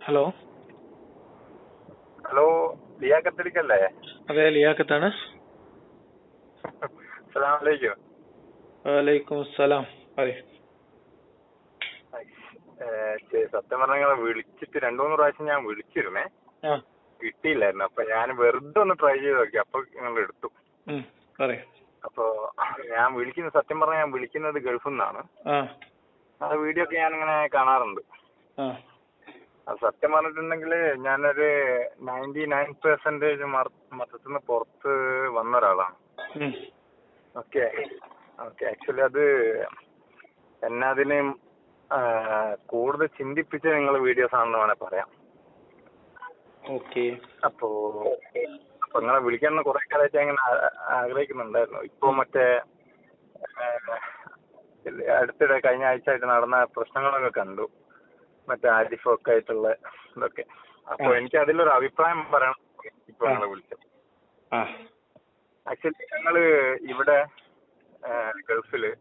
Hello. Hello, ലിയാഖത്തലിക്കല്ലേ? അതെ, ലിയാഖത്താണ്. അസ്സലാമലൈക്കും. വലൈക്കും അസ്സലാം. പറയൂ. സത്യം പറഞ്ഞാൽ നിങ്ങളെ വിളിച്ചിട്ട് 2-3 പ്രാവശ്യം ഞാൻ വിളിച്ചിരുന്നേ, കിട്ടിയില്ലായിരുന്നു. അപ്പൊ ഞാൻ വെറുതെ ഒന്ന് ട്രൈ ചെയ്ത് നോക്കി, അപ്പൊ നിങ്ങൾ എടുത്തു. പറയൂ. അപ്പൊ ഞാൻ സത്യം പറഞ്ഞാൽ ഞാൻ വിളിക്കുന്നത് ഗൾഫിൽ നിന്നാണ്. ആ വീഡിയോ ഒക്കെ ഞാനിങ്ങനെ കാണാറുണ്ട്. അത് സത്യം പറഞ്ഞിട്ടുണ്ടെങ്കിൽ ഞാനൊരു 99% മതത്തിൽ നിന്ന് പുറത്ത് വന്ന ഒരാളാണ്. ഓക്കെ. ആക്ച്വലി അത് എന്നെ അതിന് കൂടുതൽ ചിന്തിപ്പിച്ച നിങ്ങളെ വീഡിയോസ് ആണെന്ന് വേണേൽ പറയാം. അപ്പൊ നിങ്ങളെ വിളിക്കാൻ കുറെ കാലമായിട്ട് അങ്ങനെ ആഗ്രഹിക്കുന്നുണ്ടായിരുന്നു. ഇപ്പൊ മറ്റേ അടുത്തിടെ കഴിഞ്ഞ ആഴ്ച ആയിട്ട് നടന്ന പ്രശ്നങ്ങളൊക്കെ കണ്ടു, മറ്റേ ആരിഫൊക്കെ ആയിട്ടുള്ള ഇതൊക്കെ. അപ്പൊ എനിക്ക് അതിലൊരു അഭിപ്രായം പറയണം ഇപ്പൊ നിങ്ങളെ വിളിച്ചത്. ആക്ച്വലി ഞങ്ങള് ഇവിടെ ഗൾഫില്,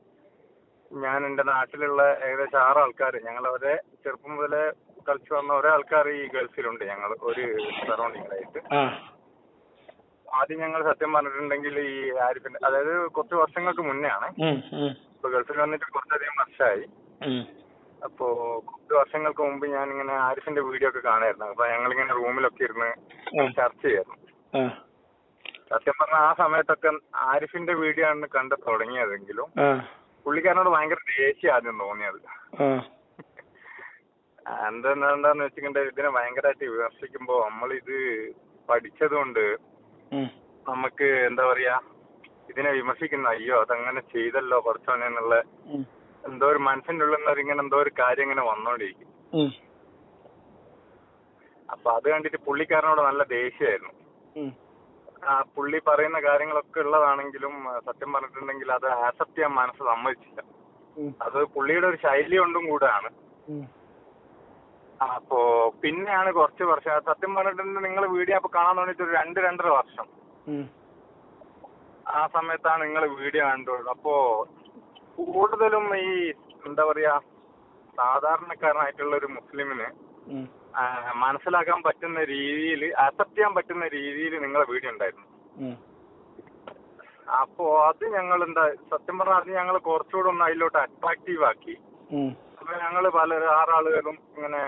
ഞാൻ എന്റെ നാട്ടിലുള്ള ഏകദേശം 6 ആൾക്കാർ, ഞങ്ങൾ ഒരേ ചെറുപ്പം മുതലേ കളിച്ചു വന്ന ഒരേ ആൾക്കാർ ഈ ഗൾഫിലുണ്ട്. ഞങ്ങൾ ഒരു സറൗണ്ടിങ്ങിലായിട്ട്. ആദ്യം ഞങ്ങൾ സത്യം പറഞ്ഞിട്ടുണ്ടെങ്കിൽ ഈ ആരിഫിന്റെ, അതായത് കുറച്ച് വർഷങ്ങൾക്ക് മുന്നേ ആണ്. ഇപ്പൊ ഗൾഫിൽ വന്നിട്ട് കുറച്ചധികം വർഷമായി. അപ്പോ കുറച്ച് വർഷങ്ങൾക്ക് മുമ്പ് ഞാനിങ്ങനെ ആരിഫിന്റെ വീഡിയോ ഒക്കെ കാണായിരുന്നു. അപ്പൊ ഞങ്ങളിങ്ങനെ റൂമിലൊക്കെ ഇരുന്ന് ചർച്ച ചെയ്യായിരുന്നു. സത്യം പറഞ്ഞാൽ ആ സമയത്തൊക്കെ ആരിഫിന്റെ വീഡിയോ ആണ് കണ്ടു തുടങ്ങിയതെങ്കിലും പുള്ളിക്കാരനോട് ഭയങ്കര ദേഷ്യം ആദ്യം തോന്നിയത്. എന്താന്ന് വെച്ചിട്ടുണ്ടെങ്കിൽ ഇതിനെ ഭയങ്കരമായിട്ട് വിമർശിക്കുമ്പോ നമ്മളിത് പഠിച്ചതുകൊണ്ട് നമുക്ക് എന്താ പറയാ, ഇതിനെ വിമർശിക്കുന്ന അയ്യോ അതങ്ങനെ ചെയ്തല്ലോ കുറച്ചോനെ എന്നുള്ള എന്തോ ഒരു മനസ്സിന്റെ ഉള്ളിൽ ഇങ്ങനെ എന്തോ ഒരു കാര്യം ഇങ്ങനെ വന്നോണ്ടിരിക്കും. അപ്പൊ അത് കണ്ടിട്ട് പുള്ളിക്കാരനോട് നല്ല ദേഷ്യമായിരുന്നു. പുള്ളി പറയുന്ന കാര്യങ്ങളൊക്കെ ഉള്ളതാണെങ്കിലും സത്യം പറഞ്ഞിട്ടുണ്ടെങ്കിൽ അത് ആക്സെപ്റ്റ് ചെയ്യാൻ മനസ്സ് സമ്മതിച്ചില്ല. അത് പുള്ളിയുടെ ഒരു ശൈലി കൊണ്ടും കൂടെയാണ്. അപ്പോ പിന്നെയാണ് കുറച്ച് വർഷം, സത്യം പറഞ്ഞിട്ടുണ്ടെങ്കിൽ നിങ്ങൾ വീഡിയോ അപ്പൊ കാണാൻ തോന്നിട്ട് ഒരു 2-2.5 വർഷം ആ സമയത്താണ് നിങ്ങൾ വീഡിയോ കണ്ടുള്ളൂ. അപ്പോ കൂടുതലും ഈ എന്താ പറയാ, സാധാരണക്കാരനായിട്ടുള്ള ഒരു മുസ്ലിമിന് മനസ്സിലാക്കാൻ പറ്റുന്ന രീതിയിൽ, അക്സെപ്റ്റ് ചെയ്യാൻ പറ്റുന്ന രീതിയിൽ നിങ്ങളെ വീഡിയോ ഉണ്ടായിരുന്നു. അപ്പോ അത് ഞങ്ങൾ സത്യം പറഞ്ഞാൽ അത് ഞങ്ങൾ കുറച്ചുകൂടെ ഒന്ന് അതിലോട്ട് അട്രാക്റ്റീവ് ആക്കി. അപ്പൊ ഞങ്ങള് 6 ആളുകളും ഇങ്ങനെ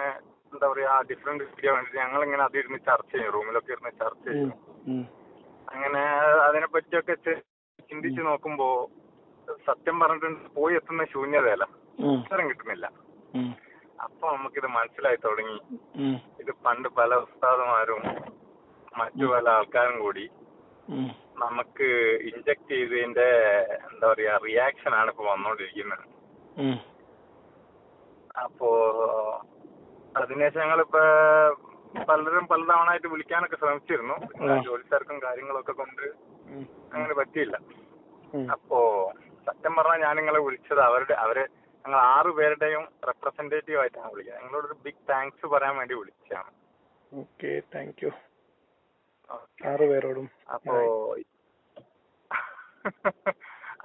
എന്താ പറയാ ഡിഫറെന്റ് വീഡിയോ കണ്ടിട്ട് ഞങ്ങൾ ഇങ്ങനെ അതിരുന്ന് ചർച്ച ചെയ്യും, റൂമിലൊക്കെ ഇരുന്ന് ചർച്ച ചെയ്യും. അങ്ങനെ അതിനെ പറ്റിയൊക്കെ ചിന്തിച്ച് നോക്കുമ്പോ സത്യം പറഞ്ഞിട്ട് പോയി എത്തുന്ന ശൂന്യതയല്ല, ഉത്തരം കിട്ടുന്നില്ല. അപ്പൊ നമുക്കിത് മനസ്സിലായി തുടങ്ങി, ഇത് പണ്ട് പല ഉസ്താദുമാരും മറ്റു പല ആൾക്കാരും കൂടി നമുക്ക് ഇൻജക്ട് ചെയ്തതിന്റെ എന്താ പറയാ റിയാക്ഷൻ ആണ് ഇപ്പൊ വന്നോണ്ടിരിക്കുന്നത്. അപ്പോ അതിനുശേഷം ഞങ്ങളിപ്പോ പലരും പലതവണയായിട്ട് വിളിക്കാനൊക്കെ ശ്രമിച്ചിരുന്നു. ജോലിക്കാർക്കും കാര്യങ്ങളൊക്കെ കൊണ്ട് അങ്ങനെ പറ്റിയില്ല. അപ്പോ സത്യം പറഞ്ഞാൽ ഞാൻ നിങ്ങളെ വിളിച്ചത് ഞങ്ങൾ 6 പേരുടെയും റെപ്രസെന്റേറ്റീവ് ആയിട്ടാണ് വിളിക്കുന്നത്. ഞങ്ങളോടൊരു ബിഗ് താങ്ക്സ് പറയാൻ വേണ്ടി വിളിച്ചതാണ്. Thank you 6 പേരോടും. അപ്പോ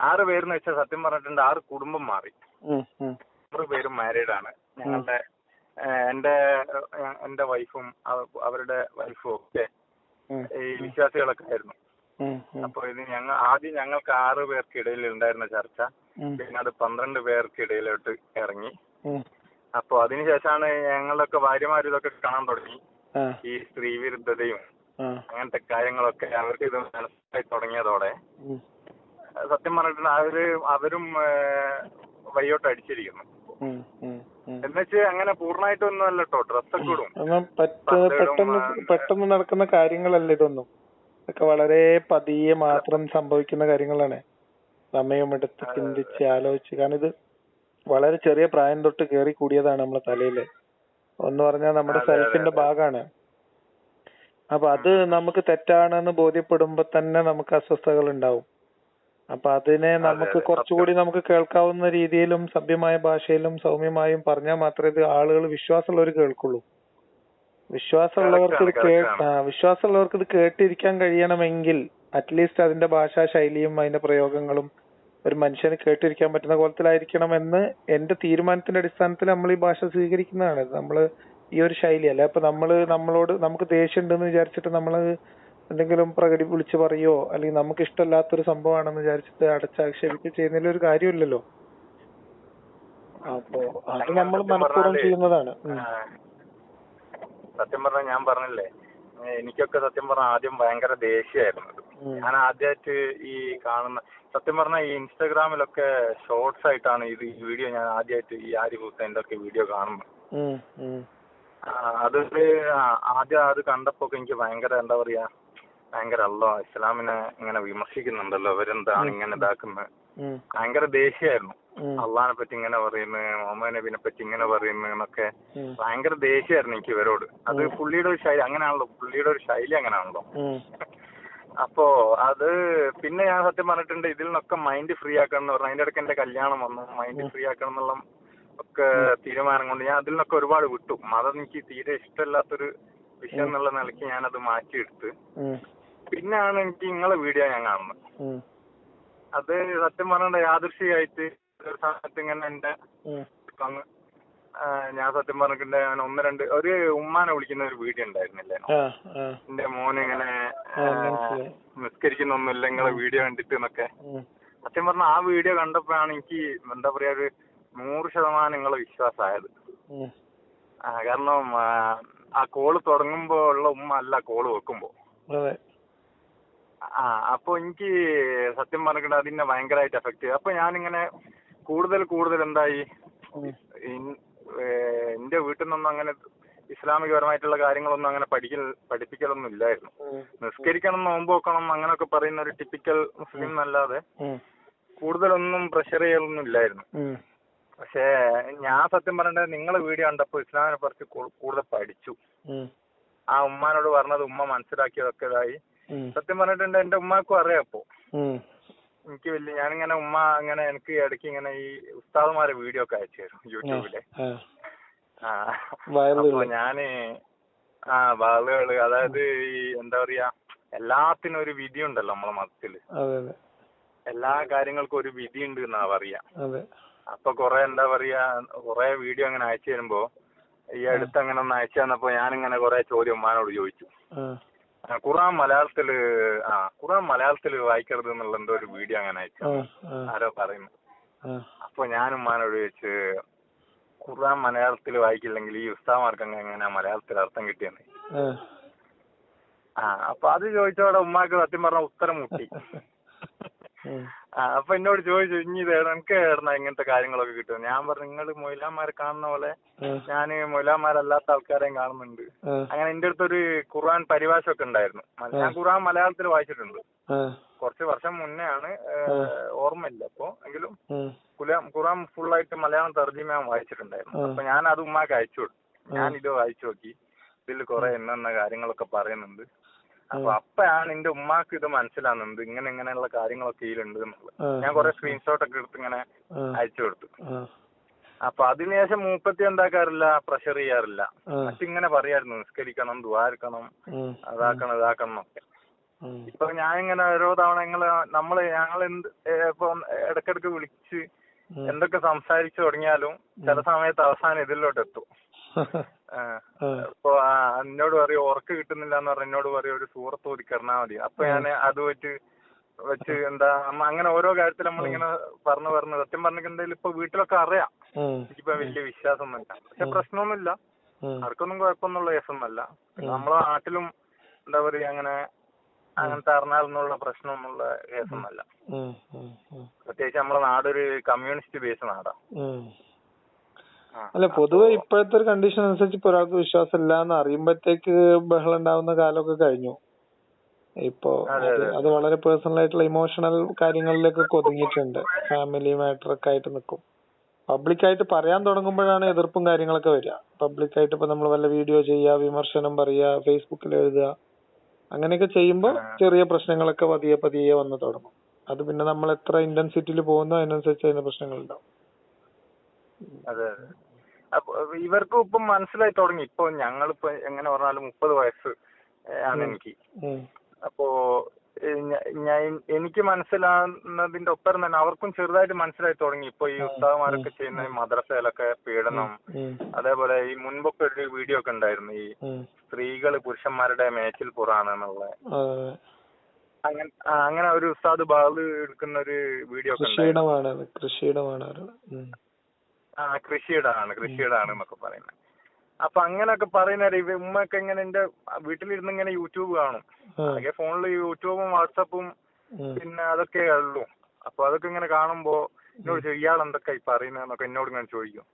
6 പേരെന്ന് വെച്ചാൽ സത്യം പറഞ്ഞിട്ടുണ്ട് 6 കുടുംബം മാറി. 6 പേരും മാരീഡ് ആണ്. ഞങ്ങളുടെ എന്റെ വൈഫും അവരുടെ വൈഫും ഒക്കെ ഈ വിശ്വാസികളൊക്കെ ആയിരുന്നു. അപ്പൊ ഇത് ആദ്യം ഞങ്ങൾക്ക് 6 പേർക്കിടയിൽ ഉണ്ടായിരുന്ന ചർച്ച പിന്നെ അത് 12 പേർക്കിടയിലോട്ട് ഇറങ്ങി. അപ്പൊ അതിനുശേഷമാണ് ഞങ്ങളൊക്കെ ഭാര്യമാരും ഇതൊക്കെ കാണാൻ തുടങ്ങി. ഈ സ്ത്രീ വിരുദ്ധതയും അങ്ങനത്തെ കാര്യങ്ങളൊക്കെ അവർക്ക് ഇത് മനസ്സിലായി തുടങ്ങിയതോടെ സത്യം പറഞ്ഞിട്ടുണ്ട് അവരും വയ്യോട്ട് അടിച്ചിരിക്കുന്നു. എന്നുവെച്ചാൽ അങ്ങനെ പൂർണ്ണമായിട്ടൊന്നും അല്ല കേട്ടോ, ഡ്രസ്സൊക്കെ ഇടും. പെട്ടെന്ന് നടക്കുന്ന കാര്യങ്ങളല്ല ഇതൊന്നും. ഇതൊക്കെ വളരെ പതിയെ മാത്രം സംഭവിക്കുന്ന കാര്യങ്ങളാണ്. സമയമെടുത്ത് ചിന്തിച്ച് ആലോചിച്ച്, കാരണം ഇത് വളരെ ചെറിയ പ്രായം തൊട്ട് കേറി കൂടിയതാണ് നമ്മളെ തലയില്. ഒന്ന് പറഞ്ഞാൽ നമ്മുടെ സെൽഫിന്റെ ഭാഗമാണ്. അപ്പൊ അത് നമുക്ക് തെറ്റാണെന്ന് ബോധ്യപ്പെടുമ്പോ തന്നെ നമുക്ക് അസ്വസ്ഥതകൾ ഉണ്ടാവും. അപ്പൊ അതിനെ നമുക്ക് കുറച്ചുകൂടി നമുക്ക് കേൾക്കാവുന്ന രീതിയിലും സഭ്യമായ ഭാഷയിലും സൗമ്യമായും പറഞ്ഞാൽ മാത്രമേ ഇത് ആളുകൾ വിശ്വാസമുള്ളവർ കേൾക്കുള്ളൂ. വിശ്വാസമുള്ളവർക്ക് ഇത് കേട്ടിരിക്കാൻ കഴിയണമെങ്കിൽ അറ്റ്ലീസ്റ്റ് അതിന്റെ ഭാഷാ ശൈലിയും അതിന്റെ പ്രയോഗങ്ങളും ഒരു മനുഷ്യന് കേട്ടിരിക്കാൻ പറ്റുന്ന കോലത്തിലായിരിക്കണം എന്ന് എന്റെ തീരുമാനത്തിന്റെ അടിസ്ഥാനത്തിൽ നമ്മൾ ഈ ഭാഷ സ്വീകരിക്കുന്നതാണ്. നമ്മള് ഈ ഒരു ശൈലിയല്ല. അപ്പൊ നമുക്ക് ദേഷ്യം ഉണ്ടെന്ന് വിചാരിച്ചിട്ട് നമ്മള് എന്തെങ്കിലും വിളിച്ചു പറയോ അല്ലെങ്കിൽ നമുക്ക് ഇഷ്ടമല്ലാത്തൊരു സംഭവമാണെന്ന് വിചാരിച്ചിട്ട് അടച്ചാക്ഷേപിക്കുകയോ ചെയ്യുന്നതിൽ ഒരു കാര്യമില്ലല്ലോ. അപ്പൊ അത് നമ്മൾ മനഃപൂർവ്വം ചെയ്യുന്നതാണ്. സത്യം പറഞ്ഞാൽ ഞാൻ പറഞ്ഞില്ലേ, എനിക്കൊക്കെ സത്യം പറഞ്ഞാൽ ആദ്യം ഭയങ്കര ദേഷ്യമായിരുന്നു. ഞാൻ ആദ്യമായിട്ട് ഈ കാണുന്ന, സത്യം പറഞ്ഞാൽ ഈ ഇൻസ്റ്റാഗ്രാമിലൊക്കെ ഷോർട്സ് ആയിട്ടാണ് ഈ വീഡിയോ ഞാൻ ആദ്യമായിട്ട് ഈ ആരിഫ് ഹുസൈൻ്റെ ഒക്കെ വീഡിയോ കാണുന്നത്. അത് ആദ്യം അത് കണ്ടപ്പോ എനിക്ക് ഭയങ്കര എന്താ പറയാ, ഭയങ്കര ഇസ്ലാമിനെ ഇങ്ങനെ വിമർശിക്കുന്നുണ്ടല്ലോ, അവരെന്താണ് ഇങ്ങനെ ഇതാക്കുന്നത്, ഭയങ്കര ദേഷ്യമായിരുന്നു. അള്ളാഹിനെ പറ്റി ഇങ്ങനെ പറയുന്നത്, മുഹമ്മദ് നബിനെ പറ്റി ഇങ്ങനെ പറയുന്നത് എന്നൊക്കെ ഭയങ്കര ദേഷ്യമായിരുന്നു എനിക്ക് ഇവരോട്. അത് പുള്ളിയുടെ ഒരു ശൈലി അങ്ങനെയാണല്ലോ, പുള്ളിയുടെ ഒരു ശൈലി അങ്ങനെയാണല്ലോ. അപ്പോ അത് പിന്നെ ഞാൻ സത്യം പറഞ്ഞിട്ടുണ്ട്, ഇതിൽ നിന്നൊക്കെ മൈൻഡ് ഫ്രീ ആക്കണം എന്ന് പറഞ്ഞു. അതിന്റെ ഇടയ്ക്ക് എന്റെ കല്യാണം വന്നു, മൈൻഡ് ഫ്രീ ആക്കണം എന്നുള്ള ഒക്കെ തീരുമാനം കൊണ്ട് ഞാൻ അതിൽ നിന്നൊക്കെ ഒരുപാട് വിട്ടു. മതം എനിക്ക് തീരെ ഇഷ്ടമില്ലാത്തൊരു വിഷയം എന്നുള്ള നിലയ്ക്ക് ഞാനത് മാറ്റിയെടുത്ത് പിന്നെയാണ് എനിക്ക് നിങ്ങളെ വീഡിയോ ഞാൻ കാണുന്നത്. അത് സത്യം പറഞ്ഞ യാദൃശ്ചികമായിട്ട് ഒരു സമയത്ത് ഇങ്ങനെ എന്റെ ഞാൻ സത്യം പറഞ്ഞിട്ടുണ്ട്, ഞാൻ ഒരു ഉമ്മാനെ വിളിക്കുന്ന ഒരു വീഡിയോ ഉണ്ടായിരുന്നില്ലേ, എന്റെ മോന് ഇങ്ങനെ നിസ്കരിക്കുന്നൊന്നുമില്ല നിങ്ങളെ വീഡിയോ കണ്ടിട്ട് എന്നൊക്കെ. സത്യം പറഞ്ഞ ആ വീഡിയോ കണ്ടപ്പോഴാണ് എനിക്ക് എന്താ പറയാ ഒരു 100% നിങ്ങളെ വിശ്വാസമായത്. കാരണം ആ കോള് തുടങ്ങുമ്പോ ഉള്ള ഉമ്മ അല്ല കോള് വെക്കുമ്പോ. അപ്പൊ എനിക്ക് സത്യം പറഞ്ഞിട്ട് അതിനെ ഭയങ്കരമായിട്ട് എഫക്ട് ചെയ്തു. അപ്പൊ ഞാനിങ്ങനെ കൂടുതൽ എന്തായി, എന്റെ വീട്ടിൽ നിന്നൊന്നും അങ്ങനെ ഇസ്ലാമികപരമായിട്ടുള്ള കാര്യങ്ങളൊന്നും അങ്ങനെ പഠിപ്പിക്കലൊന്നും ഇല്ലായിരുന്നു. നിസ്കരിക്കണം, നോമ്പ് വെക്കണം അങ്ങനെയൊക്കെ പറയുന്ന ഒരു ടിപ്പിക്കൽ മുസ്ലിം എന്നല്ലാതെ കൂടുതലൊന്നും പ്രഷർ ചെയ്യലൊന്നും ഇല്ലായിരുന്നു. പക്ഷേ ഞാൻ സത്യം പറഞ്ഞത് നിങ്ങളെ വീഡിയോ കണ്ടപ്പോ ഇസ്ലാമിനെ കുറിച്ച് കൂടുതൽ പഠിച്ചു. ആ ഉമ്മാനോട് പറഞ്ഞത് ഉമ്മ മനസ്സിലാക്കിയതൊക്കെ ഇതായി. സത്യം പറഞ്ഞിട്ടുണ്ട് എന്റെ ഉമ്മാക്കും അറിയാം. അപ്പോ എനിക്ക് ഞാനിങ്ങനെ ഉമ്മ അങ്ങനെ എനിക്ക് ഇടയ്ക്ക് ഇങ്ങനെ ഈ ഉസ്താദുമാരെ വീഡിയോ ഒക്കെ അയച്ചു തരും യൂട്യൂബിലെ. അപ്പൊ ഞാന് വാളുകള്, അതായത് ഈ എന്താ പറയാ, എല്ലാത്തിനും ഒരു വിധി ഉണ്ടല്ലോ നമ്മളെ മതത്തില്, എല്ലാ കാര്യങ്ങൾക്കും ഒരു വിധി ഉണ്ട് എന്നാ പറയാ. അപ്പൊ കൊറേ എന്താ പറയാ, കൊറേ വീഡിയോ അങ്ങനെ അയച്ചു തരുമ്പോ ഈ അടുത്ത് അങ്ങനെ ഒന്ന് അയച്ചു തന്നപ്പോ ഞാനിങ്ങനെ കൊറേ ചോദ്യം ഉമ്മാനോട് ചോദിച്ചു. ഖുർആൻ മലയാളത്തില് വായിക്കരുത് എന്നുള്ള എന്തോ ഒരു വീഡിയോ അങ്ങനെ അയച്ചു ആരോ പറയുന്നു. അപ്പൊ ഞാൻ ഉമ്മാനോട് ചോദിച്ചു, ഖുർആൻ മലയാളത്തിൽ വായിക്കില്ലെങ്കിൽ ഈ ഉസ്താദ്മാർക്ക് എങ്ങനെ മലയാളത്തിൽ അർത്ഥം കിട്ടിയെന്ന്. അപ്പൊ അത് ചോദിച്ചോടെ ഉമ്മാക്ക് സത്യം പറഞ്ഞ ഉത്തരം മുട്ടി. അപ്പൊ എന്നോട് ചോദിച്ചു, ഇനി എനിക്ക് ഏടണ ഇങ്ങനത്തെ കാര്യങ്ങളൊക്കെ കിട്ടും. ഞാൻ പറഞ്ഞു, നിങ്ങൾ മൊയ്ലാന്മാരെ കാണുന്ന പോലെ ഞാന് മൊയ്ലാന്മാരല്ലാത്ത ആൾക്കാരെയും കാണുന്നുണ്ട്. അങ്ങനെ എന്റെ അടുത്തൊരു ഖുർആൻ പരിഭാഷ ഒക്കെ ഉണ്ടായിരുന്നു. ഞാൻ ഖുർആൻ മലയാളത്തിൽ വായിച്ചിട്ടുണ്ട്, കുറച്ച് വർഷം മുന്നേ ആണ്, ഓർമ്മയില്ല അപ്പൊ. എങ്കിലും ഖുർആൻ ഫുള്ളായിട്ട് മലയാളം തർജിമ ഞാൻ വായിച്ചിട്ടുണ്ടായിരുന്നു. അപ്പൊ ഞാൻ അത് ഉമ്മാക്ക് അയച്ചു കൊടുത്തു. ഞാൻ ഇത് വായിച്ചു നോക്കി, ഇതിൽ കുറെ എന്ന കാര്യങ്ങളൊക്കെ പറയുന്നുണ്ട്. അപ്പൊ അപ്പഴാണ് എന്റെ ഉമ്മാക്ക് ഇത് മനസ്സിലാകുന്നത്, ഇങ്ങനെയുള്ള കാര്യങ്ങളൊക്കെ ഇതിലുണ്ട് എന്നുള്ളത്. ഞാൻ കുറെ സ്ക്രീൻഷോട്ട് ഒക്കെ എടുത്ത് ഇങ്ങനെ അയച്ചു കൊടുത്തു. അപ്പൊ അതിനുശേഷം മൂപ്പത്തി എന്താക്കാറില്ല, പ്രഷർ ചെയ്യാറില്ല. മറ്റിങ്ങനെ പറയായിരുന്നു, നിസ്കരിക്കണം, ദുആ അതാക്കണം എന്നൊക്കെ. ഇപ്പൊ ഞാനിങ്ങനെ ഓരോ തവണ ഞങ്ങൾ ഇപ്പൊ ഇടക്കിടക്ക് വിളിച്ച് എന്തൊക്കെ സംസാരിച്ചു തുടങ്ങിയാലും ചില സമയത്ത് അവസാനം ഇതിലോട്ട് എത്തും. ഇപ്പൊ എന്നോട് പറയും ഉറക്ക് കിട്ടുന്നില്ല എന്ന് പറഞ്ഞ എന്നോട് പറയും ഒരു സൂറത്ത് ഓതി കിടന്നാ മതി. അപ്പൊ ഞാൻ അത് വെച്ച് എന്താ അങ്ങനെ ഓരോ കാര്യത്തിൽ നമ്മളിങ്ങനെ പറഞ്ഞു സത്യം പറഞ്ഞിട്ടുണ്ടെങ്കിൽ ഇപ്പൊ വീട്ടിലൊക്കെ അറിയാം എനിക്കിപ്പോ വലിയ വിശ്വാസമൊന്നുമില്ല. പക്ഷെ പ്രശ്നമൊന്നുമില്ല, ആർക്കൊന്നും കുഴപ്പമൊന്നുള്ള കേസൊന്നുമല്ല. നമ്മളെ നാട്ടിലും എന്താ പറയാ അങ്ങനത്തെ അറിഞ്ഞാലൊന്നുള്ള പ്രശ്നമൊന്നുള്ള കേസൊന്നുമല്ല. പ്രത്യേകിച്ച് നമ്മളെ നാടൊരു കമ്മ്യൂണിസ്റ്റ് ബേസ് നാടാ. അല്ല, പൊതുവെ ഇപ്പോഴത്തെ ഒരു കണ്ടീഷൻ അനുസരിച്ച് ഇപ്പൊ ഒരാൾക്ക് വിശ്വാസം ഇല്ല എന്ന് അറിയുമ്പോഴത്തേക്ക് ബഹളം ഉണ്ടാവുന്ന കാലമൊക്കെ കഴിഞ്ഞു. ഇപ്പോ അത് വളരെ പേഴ്സണൽ ആയിട്ടുള്ള ഇമോഷണൽ കാര്യങ്ങളിലേക്കൊക്കെ ഒതുങ്ങിയിട്ടുണ്ട്. ഫാമിലി മാറ്റർ ഒക്കെ ആയിട്ട് നിൽക്കും. പബ്ലിക്കായിട്ട് പറയാൻ തുടങ്ങുമ്പോഴാണ് എതിർപ്പും കാര്യങ്ങളൊക്കെ വരിക. പബ്ലിക്കായിട്ട് ഇപ്പൊ നമ്മൾ വല്ല വീഡിയോ ചെയ്യുക, വിമർശനം പറയുക, ഫേസ്ബുക്കിൽ എഴുതുക, അങ്ങനെയൊക്കെ ചെയ്യുമ്പോൾ ചെറിയ പ്രശ്നങ്ങളൊക്കെ പതിയെ വന്ന് തുടങ്ങും. അത് പിന്നെ നമ്മൾ എത്ര ഇന്റൻസിറ്റിയിൽ പോകുന്നോ അതിനനുസരിച്ച് അതിന്റെ പ്രശ്നങ്ങളുണ്ടാവും. അതെ, അപ്പൊ ഇവർക്കും ഇപ്പം മനസ്സിലായി തുടങ്ങി. ഇപ്പൊ ഞങ്ങളിപ്പോ എങ്ങനെ പറഞ്ഞാലും 30 വയസ്സ് ആണ് എനിക്ക്. അപ്പോ എനിക്ക് മനസ്സിലാവുന്നതിന്റെ ഒപ്പം തന്നെ അവർക്കും ചെറുതായിട്ട് മനസ്സിലായി തുടങ്ങി. ഇപ്പൊ ഈ ഉസ്താദുമാരൊക്കെ ചെയ്യുന്ന മദ്രസയിലൊക്കെ പീഡനം, അതേപോലെ ഈ മുൻപൊക്കെ ഒരു വീഡിയോ ഒക്കെ ഉണ്ടായിരുന്നു, ഈ സ്ത്രീകൾ പുരുഷന്മാരുടെ മേച്ചിൽ പുറാണെന്നുള്ള അങ്ങനെ ഒരു ഉസ്താദ് ബാബ് എടുക്കുന്ന ഒരു വീഡിയോ ഒക്കെ കൃഷിയിടാണ് എന്നൊക്കെ പറയുന്നത്. അപ്പൊ അങ്ങനെയൊക്കെ പറയുന്ന ഉമ്മയൊക്കെ ഇങ്ങനെ എന്റെ വീട്ടിലിരുന്ന് ഇങ്ങനെ യൂട്യൂബ് കാണും. ആകെ ഫോണില് യൂട്യൂബും വാട്സപ്പും പിന്നെ അതൊക്കെ ഉള്ളൂ. അപ്പൊ അതൊക്കെ ഇങ്ങനെ കാണുമ്പോ എന്നോട് ഇയാൾ എന്തൊക്കെ പറയുന്നതെന്നൊക്കെ എന്നോട് ഇങ്ങനെ ചോദിക്കും.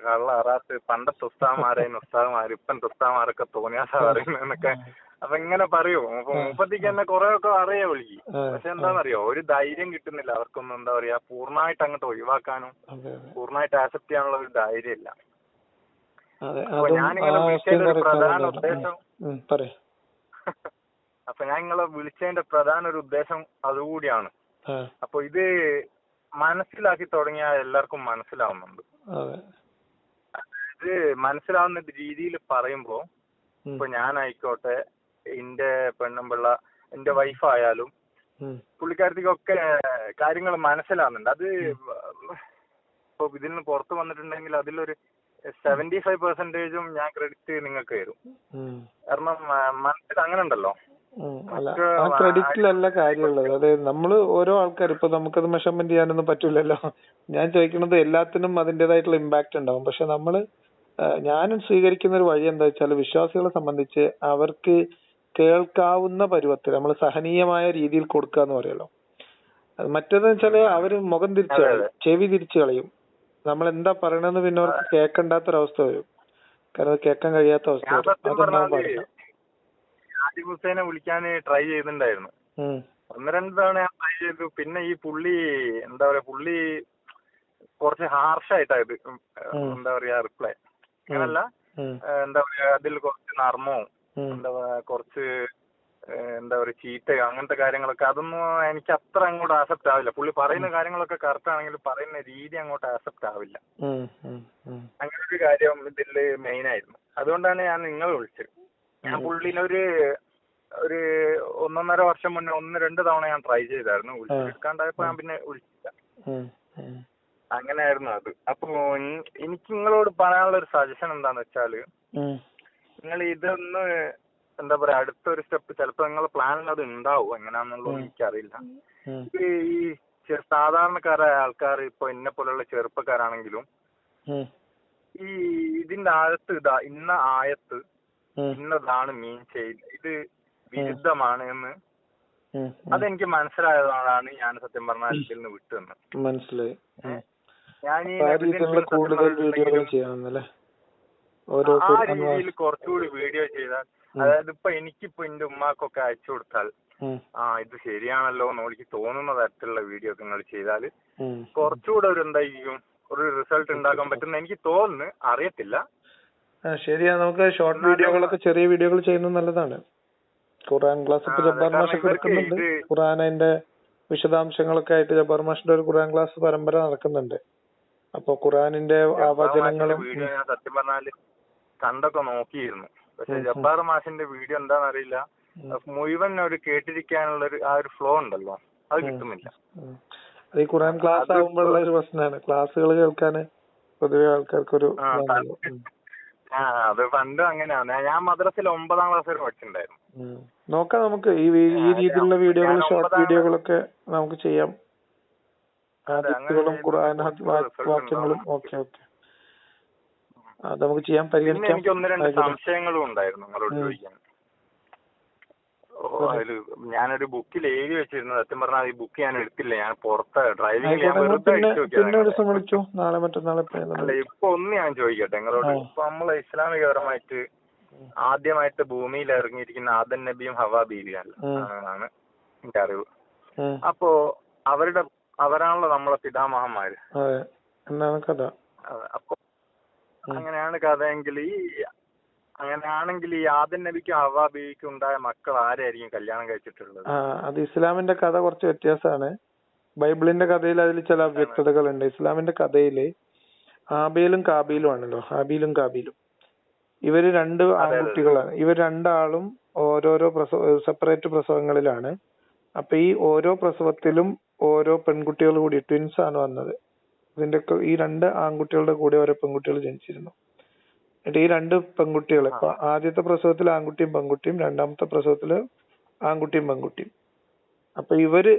കള്ള അറാത്ത് പണ്ടത്തെ ഉസ്താദുമാര് ഇപ്പത്തെ ഉസ്താദുമാരൊക്കെ തോന്നിയാസാ പറയുന്നതെന്നൊക്കെ. അപ്പൊ ഇങ്ങനെ പറയൂ. അപ്പൊ മുപ്പത്തിക്ക് തന്നെ കുറെ ഒക്കെ അറിയാ വിളിക്കും. പക്ഷെ എന്താണെന്നറിയോ, ഒരു ധൈര്യം കിട്ടുന്നില്ല അവർക്കൊന്നും. എന്താ പറയാ, പൂർണ്ണമായിട്ട് അങ്ങോട്ട് ഒഴിവാക്കാനും പൂർണ്ണമായിട്ട് ആക്സെപ്റ്റ് ചെയ്യാനുള്ള ഒരു ധൈര്യം ഇല്ല. അപ്പൊ ഞാനിങ്ങനെ വിളിച്ചതിന്റെ ഒരു പ്രധാന ഉദ്ദേശം പ്രധാന ഒരു ഉദ്ദേശം അതുകൂടിയാണ്. അപ്പൊ ഇത് മനസ്സിലാക്കി തുടങ്ങിയാൽ എല്ലാവർക്കും മനസ്സിലാവുന്നുണ്ട്. ഇത് മനസ്സിലാവുന്ന രീതിയിൽ പറയുമ്പോ ഇപ്പൊ ഞാനായിക്കോട്ടെ, എന്റെ പെണ്ണുമ്പിള്ള, എന്റെ വൈഫായാലും പുള്ളിക്കാരത്തിക്കൊക്കെ കാര്യങ്ങൾ മനസ്സിലാവുന്നുണ്ട്. അത് ഇപ്പൊ ഇതിൽ നിന്ന് പുറത്ത് വന്നിട്ടുണ്ടെങ്കിൽ അതിലൊരു 75% ഞാൻ ക്രെഡിറ്റ് നിങ്ങൾക്ക് തരും. കാരണം മനസ്സിൽ അങ്ങനെ ഉണ്ടല്ലോ. ആ ക്രെഡിറ്റിലല്ല കാര്യമുള്ളത്. അതായത് നമ്മള് ഓരോ ആൾക്കാർ ഇപ്പൊ നമുക്കത് മെഷർമെന്റ് ചെയ്യാനൊന്നും പറ്റൂലല്ലോ. ഞാൻ ചോദിക്കുന്നത് എല്ലാത്തിനും അതിന്റേതായിട്ടുള്ള ഇമ്പാക്ട് ഉണ്ടാവും. പക്ഷെ നമ്മള് ഞാനും സ്വീകരിക്കുന്ന ഒരു വഴി എന്താ വെച്ചാൽ, വിശ്വാസികളെ സംബന്ധിച്ച് അവർക്ക് കേൾക്കാവുന്ന പരുവത്തിൽ നമ്മൾ സഹനീയമായ രീതിയിൽ കൊടുക്കുക എന്ന് പറയല്ലോ. മറ്റേതെന്ന് വെച്ചാല് അവര് മുഖം തിരിച്ചു കളയും, ചെവി തിരിച്ചു കളയും. നമ്മൾ എന്താ പറയണെന്ന് പിന്നെ അവർക്ക് കേൾക്കണ്ടാത്തൊരവസ്ഥ വരും. കാരണം കേൾക്കാൻ കഴിയാത്ത അവസ്ഥ വരും. അതൊന്നും പാടില്ല. ആസിഫ് ഹുസൈനെ വിളിക്കാൻ ട്രൈ ചെയ്തിട്ടുണ്ടായിരുന്നു. 1-2 തവണ ഞാൻ ട്രൈ ചെയ്തു. പിന്നെ ഈ പുള്ളി എന്താ പറയാ, പുള്ളി കുറച്ച് ഹാർഷായിട്ടായത് എന്താ പറയാ റിപ്ലൈ. അങ്ങനല്ല, എന്താ പറയാ, അതിൽ കുറച്ച് നർമ്മവും എന്താ പറയാ, കുറച്ച് എന്താ പറയാ ചീത്തയോ അങ്ങനത്തെ കാര്യങ്ങളൊക്കെ, അതൊന്നും എനിക്ക് അത്ര അങ്ങോട്ട് ആക്സെപ്റ്റ് ആവില്ല. പുള്ളി പറയുന്ന കാര്യങ്ങളൊക്കെ കറക്റ്റ് ആണെങ്കിൽ പറയുന്ന രീതി അങ്ങോട്ട് ആക്സെപ്റ്റ് ആവില്ല. അങ്ങനെ ഒരു കാര്യം ഇതില് മെയിൻ ആയിരുന്നു. അതുകൊണ്ടാണ് ഞാൻ നിങ്ങളെ വിളിച്ചത്. ഞാൻ പുള്ളിനൊരു 1.5 വർഷം മുന്നേ 1-2 തവണ ഞാൻ ട്രൈ ചെയ്തായിരുന്നു. വിളിച്ചെടുക്കാണ്ടായപ്പോ ഞാൻ പിന്നെ വിളിച്ചില്ല. അങ്ങനെയായിരുന്നു അത്. അപ്പൊ എനിക്ക് നിങ്ങളോട് പറയാനുള്ള ഒരു സജഷൻ എന്താന്ന് വെച്ചാല്, നിങ്ങൾ ഇതൊന്ന് എന്താ പറയാ, അടുത്തൊരു സ്റ്റെപ്പ് ചിലപ്പോ നിങ്ങളുടെ പ്ലാനിൽ അത് ഉണ്ടാവും. എങ്ങനെയാണെന്നുള്ളത് എനിക്കറിയില്ല. ഈ സാധാരണക്കാരായ ആൾക്കാർ, ഇപ്പൊ എന്നെ പോലുള്ള ചെറുപ്പക്കാരാണെങ്കിലും, ഈ ഇതിന്റെ ആഴത്ത് ഇന്ന ആയത്ത് ഇന്നതാണ് മീൻ ചെയ്യുന്നത്, ഇത് വിരുദ്ധമാണ് എന്ന് അതെനിക്ക് മനസ്സിലായതാണ് ഞാൻ സത്യം പറഞ്ഞാൽ ഇതിൽ നിന്ന് വിട്ടുവന്ന്. മനസ്സിലായി. ഞാൻ ആ രീതിയിൽ കുറച്ചുകൂടി വീഡിയോ ചെയ്താൽ, അതായത് ഇപ്പൊ എനിക്കിപ്പോ എന്റെ ഉമ്മാക്കൊക്കെ അയച്ചു കൊടുത്താൽ ഇത് ശരിയാണല്ലോ എന്ന് എനിക്ക് തോന്നുന്ന തരത്തിലുള്ള വീഡിയോ ഒക്കെ നിങ്ങൾ ചെയ്താൽ കുറച്ചുകൂടെ ഒരു എന്തായിരിക്കും ഒരു റിസൾട്ട് ഉണ്ടാക്കാൻ പറ്റുന്ന എനിക്ക് തോന്നുന്നു. അറിയത്തില്ല. ശരിയാ. നമുക്ക് ഷോർട്ട് വീഡിയോകളൊക്കെ, ചെറിയ വീഡിയോകൾ ചെയ്യുന്നത് നല്ലതാണ്. ഖുർആൻ ക്ലാസ് ഇപ്പൊ ജബ്ബാർ മാഷൊക്കെ എടുക്കുന്നുണ്ട്. ഖുർആൻ അതിന്റെ വിശദാംശങ്ങളൊക്കെ ആയിട്ട് ജബ്ബാർ മാഷിന്റെ ഒരു ഖുർആൻ ക്ലാസ് പരമ്പര നടക്കുന്നുണ്ട്. അപ്പൊ ഖുർആനിന്റെ വചനങ്ങളും വീഡിയോ ഞാൻ സത്യം പറഞ്ഞാല് കണ്ടൊക്കെ നോക്കിയിരുന്നു. പക്ഷെ ജബ്ബാർ മാഷിന്റെ വീഡിയോ എന്താണെന്നറിയില്ല, മുഴുവൻ ഒരു കേട്ടിരിക്കാനുള്ള ആ ഒരു ഫ്ലോ ഉണ്ടല്ലോ, അത് കിട്ടുന്നില്ല. അത് ഈ ഖുർആൻ ക്ലാസ് ആകുമ്പോഴുള്ള ഒരു പ്രശ്നമാണ്. ക്ലാസ്സുകൾ കേൾക്കാന് പൊതുവെ ആൾക്കാർക്കൊരു അത് പണ്ട് അങ്ങനെയാണ്. ഞാൻ മദ്രസയിൽ 9ാം ക്ലാസ് വരെ പഠിച്ചിട്ടുണ്ടായിരുന്നു. നോക്കാം, നമുക്ക് ഈ രീതിയിലുള്ള വീഡിയോകൾ, ഷോർട്ട് വീഡിയോകളൊക്കെ നമുക്ക് ചെയ്യാം. ഖുർആൻ വാക്യങ്ങളും ഒക്കെ അത് നമുക്ക് ചെയ്യാൻ പരിഗണിക്കാം. എനിക്ക് 1-2 സംശയങ്ങളും ഉണ്ടായിരുന്നു നിങ്ങളോട് ചോദിക്കാൻ. ഞാനൊരു ബുക്കിൽ എഴുതി വെച്ചിരുന്നു. സത്യം പറഞ്ഞാൽ ഈ ബുക്ക് ഞാൻ എടുത്തില്ല. ഞാൻ പുറത്ത് ഡ്രൈവിംഗ് അല്ല. ഇപ്പൊ ഒന്ന് ഞാൻ ചോദിക്കട്ടെ നിങ്ങളോട്. ഇപ്പൊ നമ്മളെ ഇസ്ലാമികപരമായിട്ട് ആദ്യമായിട്ട് ഭൂമിയിൽ ഇറങ്ങിയിരിക്കുന്ന ആദം നബിയും ഹവ്വാ ബീവിയാണ് എന്റെ അറിവ്. അപ്പോ അവരാണല്ലോ നമ്മളെ പിതാമഹന്മാര്. അപ്പൊ അങ്ങനെയാണ് കഥയെങ്കിൽ അങ്ങനെയാണെങ്കിൽ ഈ ആദം നബിക്കും ഹവ്വാ ബീവിക്കും ഉണ്ടായ മക്കൾ ആരായിരിക്കും കല്യാണം കഴിച്ചിട്ടുള്ളത്? അത് ഇസ്ലാമിന്റെ കഥ കുറച്ച് വ്യത്യാസമാണ്. ബൈബിളിന്റെ കഥയിൽ അതിൽ ചില വ്യക്തതകളുണ്ട്. ഇസ്ലാമിന്റെ കഥയില് ഹാബേലും കാബീലും ആണല്ലോ. ഹാബീലും കാബീലും ഇവര് 2 ആൺകുട്ടികളാണ്. ഇവർ 2 ആളും ഓരോരോ സെപ്പറേറ്റ് പ്രസവങ്ങളിലാണ്. അപ്പൊ ഈ ഓരോ പ്രസവത്തിലും ഓരോ പെൺകുട്ടികൾ കൂടി ട്വിൻസ് ആണ് വന്നത്. ഇതിന്റെയൊക്കെ ഈ 2 ആൺകുട്ടികളുടെ കൂടെ ഓരോ പെൺകുട്ടികൾ ജനിച്ചിരുന്നു. എന്നിട്ട് ഈ 2 പെൺകുട്ടികൾ ഇപ്പൊ ആദ്യത്തെ പ്രസവത്തിൽ ആൺകുട്ടിയും പെൺകുട്ടിയും, രണ്ടാമത്തെ പ്രസവത്തില് ആൺകുട്ടിയും പെൺകുട്ടിയും. അപ്പൊ ഇവര്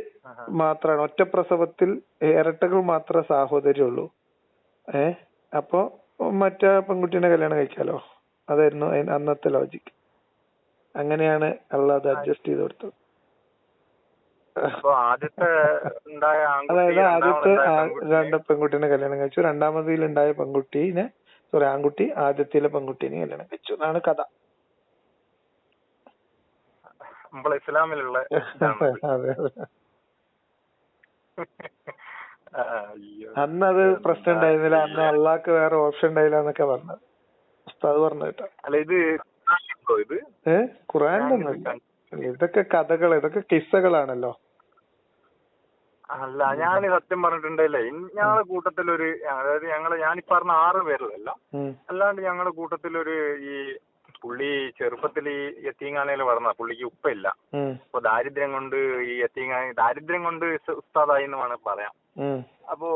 മാത്രമാണ് ഒറ്റ പ്രസവത്തിൽ ഇരട്ടകൾ മാത്രമേ സാഹോദര്യമുള്ളൂ. അപ്പൊ മറ്റേ പെൺകുട്ടീനെ കല്യാണം കഴിക്കാലോ. അതായിരുന്നു അന്നത്തെ ലോജിക്ക്. അങ്ങനെയാണ് അല്ലാതെ അഡ്ജസ്റ്റ് ചെയ്ത് കൊടുത്തത്. അതായത് ആദ്യത്തെ 2 പെൺകുട്ടീനെ കല്യാണം കഴിച്ചു, രണ്ടാമതിൽ ഉണ്ടായ ആൺകുട്ടി ആദ്യത്തിലെ പെൺകുട്ടീനെ കല്യാണം കഴിച്ചു എന്നാണ് കഥ. ഇസ്ലാമിലുള്ള അതെ. അന്നത് പ്രശ്നം ഉണ്ടായിരുന്നില്ല, അന്ന് അള്ളാഹ്ക്ക് വേറെ ഓപ്ഷൻ ഉണ്ടായില്ല എന്നൊക്കെ പറഞ്ഞത് അത് പറഞ്ഞു കേട്ടോ. ഖുറാനിലൊന്നുമില്ല. ഇതൊക്കെ കഥകൾ, ഇതൊക്കെ കിസ്സകളാണല്ലോ. അല്ല, ഞാൻ സത്യം പറഞ്ഞിട്ടുണ്ടല്ലേ, ഞങ്ങളെ കൂട്ടത്തിലൊരു, അതായത് ഞാനീ പറഞ്ഞ 6 പേരിലല്ല, അല്ലാണ്ട് ഞങ്ങളുടെ കൂട്ടത്തിലൊരു ഈ പുള്ളി ചെറുപ്പത്തിൽ ഈ യത്തീംഖാനയിൽ വളർന്ന പുള്ളിക്ക് ഉപ്പയില്ല. അപ്പൊ ദാരിദ്ര്യം കൊണ്ട് ദാരിദ്ര്യം കൊണ്ട് ഉസ്താദായി എന്ന് വേണമെങ്കിൽ പറയാം. അപ്പൊ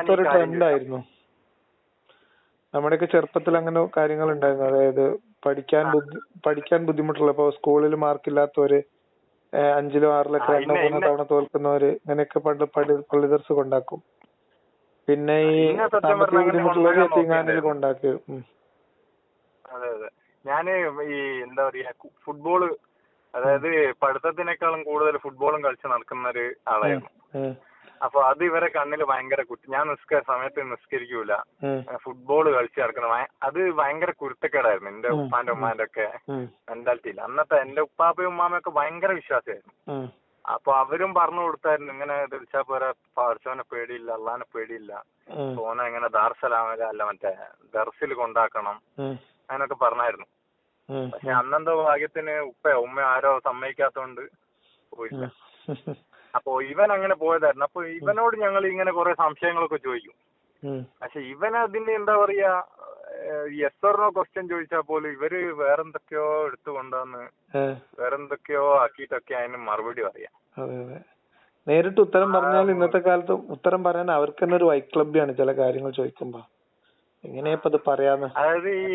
ട്രെൻഡായിരുന്നു നമ്മുടെയൊക്കെ ചെറുപ്പത്തിൽ, അങ്ങനെ കാര്യങ്ങൾ ഉണ്ടായിരുന്നു. അതായത് പഠിക്കാൻ ബുദ്ധിമുട്ടുള്ള, ഇപ്പൊ സ്കൂളിൽ മാർക്കില്ലാത്തവര്, 5-ലോ 6-ലൊക്കെ 2-3 തവണ തോൽക്കുന്നവര്, ഇങ്ങനെയൊക്കെ പള്ളി ദർസ് കൊണ്ടാക്കും. പിന്നെ ഈ സാമ്പത്തിക ബുദ്ധിമുട്ടുള്ളവര് യത്തീംഖാനയിൽ കൊണ്ടാക്കും. അതെ അതെ. ഞാന് ഈ എന്താ പറയാ, ഫുട്ബോള്, അതായത് പഠിത്തത്തിനേക്കാളും കൂടുതൽ ഫുട്ബോളും കളിച്ച് നടക്കുന്ന ഒരു ആളായിരുന്നു. അപ്പൊ അത് ഇവരെ കണ്ണിൽ ഭയങ്കര ഞാൻ സമയത്ത് നിസ്കരിക്കൂല, ഫുട്ബോൾ കളിച്ച് നടക്കണം, അത് ഭയങ്കര കുരുത്തക്കേടായിരുന്നു എന്റെ ഉപ്പാന്റെ ഉമ്മാന്റെ ഒക്കെ മെന്റാലിറ്റിയിൽ. അന്നത്തെ എന്റെ ഉപ്പാപ്പയും ഉമ്മാമയൊക്കെ ഭയങ്കര വിശ്വാസമായിരുന്നു. അപ്പൊ അവരും പറഞ്ഞു കൊടുത്തായിരുന്നു, ഇങ്ങനെ ധരിച്ചാ പോരാ, പഠിച്ചവനെ പേടിയില്ല, അള്ളാനെ പേടിയില്ല, ഓനെ ഇങ്ങനെ ദാർസലാമല അല്ല മറ്റേ ദർസിൽ കൊണ്ടാക്കണം, അങ്ങനൊക്കെ പറഞ്ഞായിരുന്നു. പക്ഷെ അന്നെന്തോ ഭാഗ്യത്തിന് ഉമ്മ ആരോ സമ്മതിക്കാത്തോണ്ട് പോയില്ല. അപ്പൊ ഇവൻ അങ്ങനെ പോയതായിരുന്നു. അപ്പൊ ഇവനോട് ഞങ്ങൾ ഇങ്ങനെ കുറെ സംശയങ്ങളൊക്കെ ചോദിക്കും. പക്ഷെ ഇവൻ അതിന് എന്താ പറയാ, യെസ് ഓർ നോ ക്വസ്റ്റ്യൻ ചോദിച്ചാൽ പോലും ഇവര് വേറെന്തൊക്കെയോ എടുത്തു കൊണ്ടുവന്ന് വേറെന്തൊക്കെയോ ആക്കിയിട്ടൊക്കെ അതിന് മറുപടി പറയാം. നേരിട്ട് ഉത്തരം പറഞ്ഞാൽ ഇന്നത്തെ കാലത്ത് ഉത്തരം പറയാൻ അവർക്ക് തന്നെ ഒരു വൈക്ലബ്യാണ് ചില കാര്യങ്ങൾ ചോദിക്കുമ്പോ. എങ്ങനെയാ ഇത് പറയാന്ന്. അതായത് ഈ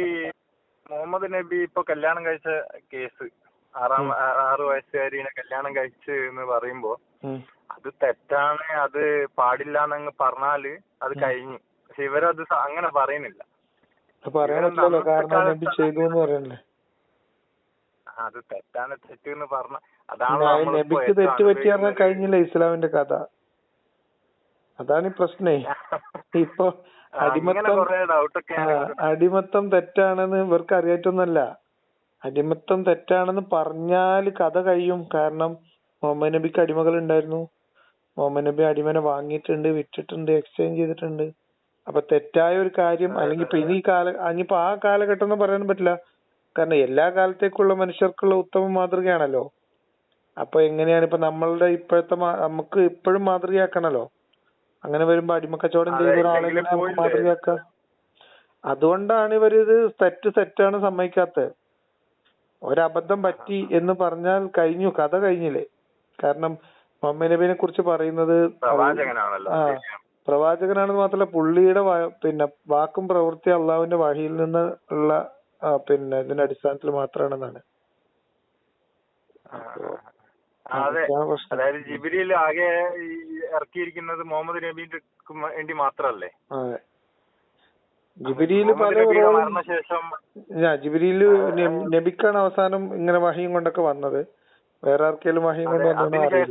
മുഹമ്മദ് നബി ഇപ്പൊ കല്യാണം കഴിച്ച കേസ്, 6 വയസ്സുകാരിനെ കല്യാണം കഴിച്ച് എന്ന് പറയുമ്പോ അത് തെറ്റാണ്, അത് പാടില്ല എന്നങ്ങ് പറഞ്ഞാല് അത് കഴിഞ്ഞു. പക്ഷെ ഇവരത് അങ്ങനെ പറയുന്നില്ല. അത് തെറ്റാണ്, തെറ്റെന്ന് പറഞ്ഞ അതാണ് നബിക്ക് തെറ്റ് പറ്റിയാൽ കഴിഞ്ഞില്ല ഇസ്ലാമിന്റെ കഥ. അതാണ് ഈ പ്രശ്നേ. ഇപ്പൊ അടിമത്തം തെറ്റാണെന്ന് ഇവർക്ക് അറിയാറ്റൊന്നല്ല. അടിമത്തം തെറ്റാണെന്ന് പറഞ്ഞാല് കഥ കഴിയും. കാരണം മുഹമ്മദ് നബിക്ക് അടിമകൾ ഉണ്ടായിരുന്നു. മുഹമ്മദ് നബി അടിമനെ വാങ്ങിയിട്ടുണ്ട്, വിറ്റിട്ടുണ്ട്, എക്സ്ചേഞ്ച് ചെയ്തിട്ടുണ്ട്. അപ്പൊ തെറ്റായ ഒരു കാര്യം, അല്ലെങ്കിൽ ഇപ്പൊ ഇനിയിപ്പോ ആ കാലഘട്ടം എന്ന് പറയാൻ പറ്റില്ല. കാരണം എല്ലാ കാലത്തേക്കുള്ള മനുഷ്യർക്കുള്ള ഉത്തമ മാതൃകയാണല്ലോ. അപ്പൊ എങ്ങനെയാണ് ഇപ്പൊ നമ്മളുടെ ഇപ്പോഴത്തെ നമുക്ക് ഇപ്പോഴും മാതൃകയാക്കണല്ലോ. അങ്ങനെ വരുമ്പോ അടിമക്കച്ചവടം ചെയ്ത ഒരാളെ നമുക്ക് മാതൃകയാക്കാം. അതുകൊണ്ടാണ് ഇവരിത് തെറ്റാണ് സമ്മതിക്കാത്തത്. ഒരബദ്ധം പറ്റി എന്ന് പറഞ്ഞാൽ കഴിഞ്ഞു, കഥ കഴിഞ്ഞില്ലേ. കാരണം മുഹമ്മദ് നബിനെ കുറിച്ച് പറയുന്നത് പ്രവാചകനാണെന്ന് മാത്രമല്ല, പുള്ളിയുടെ വാക്കും പ്രവൃത്തി അള്ളാഹുവിന്റെ വഹിയിൽ നിന്ന് ഉള്ള ഇതിന്റെ അടിസ്ഥാനത്തിൽ മാത്രമാണെന്നാണ്. അതായത് ജിബ്രീൽ ആകെ ഇറക്കിയിരിക്കുന്നത് മുഹമ്മദ് നബിന്റെ വേണ്ടി മാത്രല്ലേ. അതെ, ജിബ്രീല് നബിക്കാണ് അവസാനം ഇങ്ങനെ വഹിയും കൊണ്ടൊക്കെ വന്നത്. വേറെ ആർക്കെങ്കിലും വഹിയും കൊണ്ട്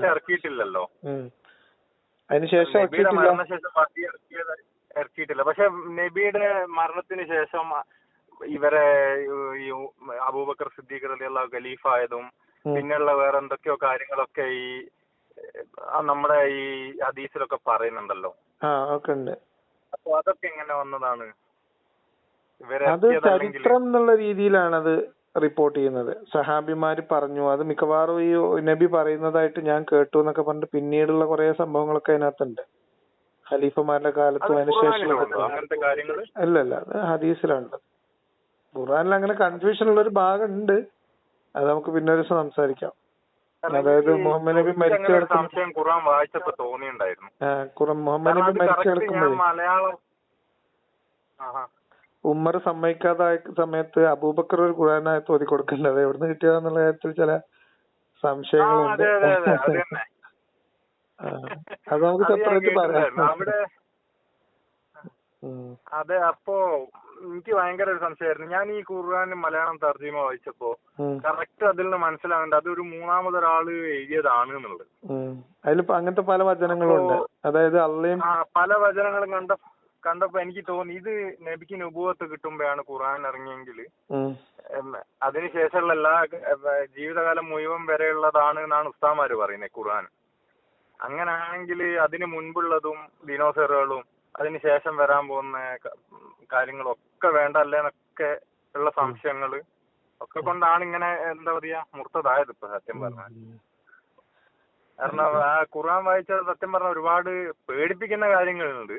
ഇറക്കിയിട്ടില്ലല്ലോ. അതിനുശേഷം ഇറക്കിയിട്ടില്ല. പക്ഷെ നബിയുടെ മരണത്തിന് ശേഷം ഇവരെ അബൂബക്കർ സിദ്ദീഖ് റളിയല്ലാഹു ഖലീഫ ആയതും പിന്നെയുള്ള വേറെ എന്തൊക്കെയോ കാര്യങ്ങളൊക്കെ ഈ നമ്മുടെ ഈ ഹദീസിലൊക്കെ പറയുന്നുണ്ടല്ലോ. അപ്പൊ അതൊക്കെ എങ്ങനെ വന്നതാണ്? അത് ചരിത്രം എന്നുള്ള രീതിയിലാണ് അത് റിപ്പോർട്ട് ചെയ്യുന്നത്. സഹാബിമാര് പറഞ്ഞു, അത് മിക്കവാറും ഈ നബി പറയുന്നതായിട്ട് ഞാൻ കേട്ടു എന്നൊക്കെ പറഞ്ഞിട്ട് പിന്നീടുള്ള കുറെ സംഭവങ്ങളൊക്കെ അതിനകത്തുണ്ട്. ഖലീഫമാരുടെ കാലത്തും അതിനുശേഷം അല്ലല്ല, അത് ഹദീസിലാണുള്ളത്. ഖുർആനിൽ അങ്ങനെ കൺഫ്യൂഷൻ ഉള്ള ഒരു ഭാഗം ഉണ്ട്. അത് നമുക്ക് പിന്നെ ഒരു ദിവസം സംസാരിക്കാം. കാരണം അതായത് എനിക്ക് മുഹമ്മദ് നബി ചോദിച്ചത് മരിച്ചു അങ്ങനെ ഒരു കിടക്കുന്ന സംശയം ഖുർആൻ വായിച്ചപ്പോ തോന്നിയിട്ടുണ്ടായിരുന്നു. മുഹമ്മദ് കാരണം നബി അത് മരിച്ചു കറക്റ്റ് ഞാൻ കിടക്കുമ്പോഴേ മലയാളം ഉമ്മർ സമ്മതിക്കാതായ സമയത്ത് അബൂബക്കർ ഒരു ഖുർആനായത്ത് ഓതി കൊടുക്കണ്ടത് എവിടുന്ന് കിട്ടിയതെന്നുള്ള കാര്യത്തിൽ ചില സംശയങ്ങളുണ്ട്. അതെ അതെ അതെ അത് തന്നെ. അത് നമുക്ക് അത് ഞാൻ സെപ്പറേറ്റ് പറയാം. കേട്ടിട്ടുണ്ടായിരുന്നു അവിടെ. അതെ, അപ്പോ എനിക്ക് ഭയങ്കര ഒരു സംശയമായിരുന്നു. ഞാൻ ഈ ഖുർആൻ മലയാളം തർജ്ജിമ വായിച്ചപ്പോ കറക്റ്റ് അതിൽ നിന്ന് മനസ്സിലാവുന്നുണ്ട് അതൊരു മൂന്നാമതൊരാള് എഴുതിയതാണ് എന്നുള്ളത്. അതിലിപ്പോ അങ്ങനത്തെ പല വചനങ്ങളും ഉണ്ട്. അതായത് അള്ളയും പല വചനങ്ങളും കണ്ടപ്പോ എനിക്ക് തോന്നി ഇത് നബിക്ക് നുബുവത്ത് കിട്ടുമ്പോഴാണ് ഖുർആൻ ഇറങ്ങിയെങ്കിൽ അതിനുശേഷമുള്ള എല്ലാ ജീവിതകാലം മുഴുവൻ വരെയുള്ളതാണ് എന്നാണ് ഉസ്താമാര് പറയുന്നത് ഖുർആൻ. അങ്ങനാണെങ്കിൽ അതിന് മുൻപുള്ളതും ദിനോസറുകളും അതിനുശേഷം വരാൻ പോകുന്ന കാര്യങ്ങളൊക്കെ വേണ്ടല്ലേ എന്നൊക്കെ ഉള്ള സംശയങ്ങള് ഒക്കെ കൊണ്ടാണ് ഇങ്ങനെ എന്താ പറയാ മുർത്തതായത് ഇപ്പൊ സത്യം പറഞ്ഞാൽ. കാരണം ആ ഖുർആൻ വായിച്ച സത്യം പറഞ്ഞ ഒരുപാട് പേടിപ്പിക്കുന്ന കാര്യങ്ങളുണ്ട്.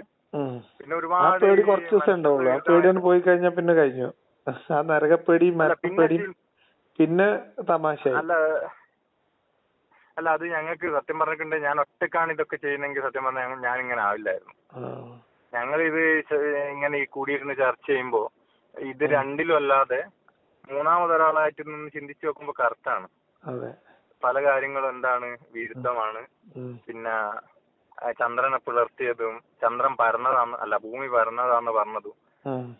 പിന്നെ ഒരുപാട് പേടി കുറച്ച് ദിവസം ഉണ്ടാവുള്ളൂ. ആ പേടിയൊന്ന് പോയി കഴിഞ്ഞാൽ പിന്നെ കഴിഞ്ഞു. ആ നരകപ്പേടി മരണപ്പേടി പിന്നെ തമാശ. അല്ല അത് ഞങ്ങൾക്ക് സത്യം പറഞ്ഞിട്ടുണ്ട് ഞാൻ ഒറ്റക്കാണ് ഇതൊക്കെ ചെയ്യുന്നെങ്കിൽ സത്യം പറഞ്ഞാൽ ഞാൻ ഇങ്ങനെ ആവില്ലായിരുന്നു. ഞങ്ങളിത് ഇങ്ങനെ ഈ കൂടിയിരുന്ന് ചർച്ച ചെയ്യുമ്പോ ഇത് രണ്ടിലും അല്ലാതെ മൂന്നാമതൊരാളായിട്ട് നിന്ന് ചിന്തിച്ചു നോക്കുമ്പോ കറക്റ്റാണ്. പല കാര്യങ്ങളും എന്താണ് വിരുദ്ധമാണ്. പിന്നെ ചന്ദ്രനെ പിളർത്തിയതും ചന്ദ്രൻ പരന്നതാന്ന് അല്ല ഭൂമി പരന്നതാന്ന് പറഞ്ഞതും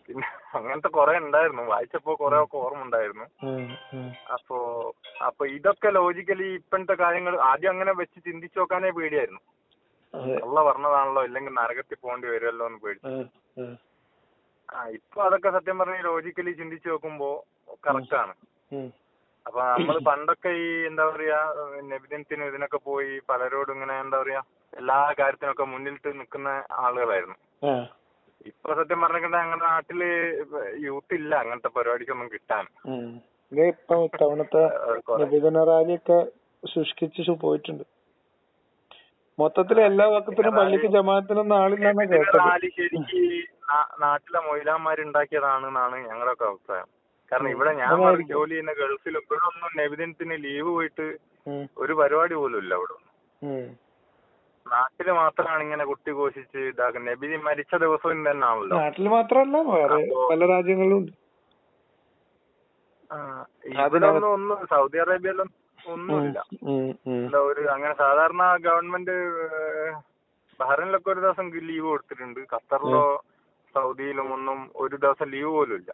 പിന്നെ അങ്ങനത്തെ കുറെ ഉണ്ടായിരുന്നു. വായിച്ചപ്പോ കുറെ ഒക്കെ ഓർമ്മ ഉണ്ടായിരുന്നു. അപ്പൊ ഇതൊക്കെ ലോജിക്കലി ഇപ്പോഴത്തെ കാര്യങ്ങൾ ആദ്യം അങ്ങനെ വെച്ച് ചിന്തിച്ചു നോക്കാനേ പേടിയായിരുന്നു. ഉള്ള പറഞ്ഞതാണല്ലോ ഇല്ലെങ്കിൽ നരകത്തിൽ പോകേണ്ടി വരുമല്ലോ എന്ന് പേടിച്ചു. ഇപ്പൊ അതൊക്കെ സത്യം പറഞ്ഞ ലോജിക്കലി ചിന്തിച്ചു നോക്കുമ്പോ കറക്റ്റാണ്. അപ്പൊ നമ്മള് പണ്ടൊക്കെ ഈ എന്താ പറയാ നബിദിനത്തിനും ഇതിനൊക്കെ പോയി പലരോടും ഇങ്ങനെ എന്താ പറയാ എല്ലാ കാര്യത്തിനൊക്കെ മുന്നിലിട്ട് നിൽക്കുന്ന ആളുകളായിരുന്നു. ഇപ്പൊ സത്യം പറഞ്ഞിട്ടുണ്ടെ ഞങ്ങളുടെ നാട്ടില് യൂത്ത് ഇല്ല അങ്ങനത്തെ പരിപാടിക്കൊന്നും കിട്ടാൻ. ഇപ്പൊ തവണത്തെ നബിദിന റാലിയൊക്കെ ശുഷ്കിച്ചു പോയിട്ടുണ്ട്. മൊത്തത്തില് എല്ലാ വക്കത്തിനും പള്ളിക്ക് ജമാഅത്തിനൊന്നും ആളില്ലെന്നാ കേട്ടത്. റാലി ശരിക്ക് നാട്ടിലെ മൊയ്ലാന്മാരുണ്ടാക്കിയതാണെന്നാണ് ഞങ്ങളുടെയൊക്കെ അഭിപ്രായം. കാരണം ഇവിടെ ഞാൻ ജോലി ചെയ്യുന്ന ഗൾഫിൽ ഇപ്പോഴൊന്നും നബിദിനത്തിന് ലീവ് പോയിട്ട് ഒരു പരിപാടി പോലും ഇല്ല ഇവിടെ. നാട്ടില് മാത്രമാണ് ഇങ്ങനെ കുട്ടിഘോഷിച്ച് ഇതാക്കുന്നത്. നബി മരിച്ച ദിവസവും തന്നെ ആണല്ലോ. നാട്ടില് മാത്രമല്ല വേറെ പല രാജ്യങ്ങളിലും ഉണ്ട്. ഇവിടെ ഒന്നും സൗദി അറേബ്യയിലൊന്നും ഒന്നുമില്ല. എന്താ ഒരു അങ്ങനെ സാധാരണ ഗവൺമെന്റ് ബഹ്റൈനിലൊക്കെ ഒരു ദിവസം ലീവ് കൊടുത്തിട്ടുണ്ട്. ഖത്തറിലോ സൗദിയിലും ഒന്നും ഒരു ദിവസം ലീവ് പോലും ഇല്ല.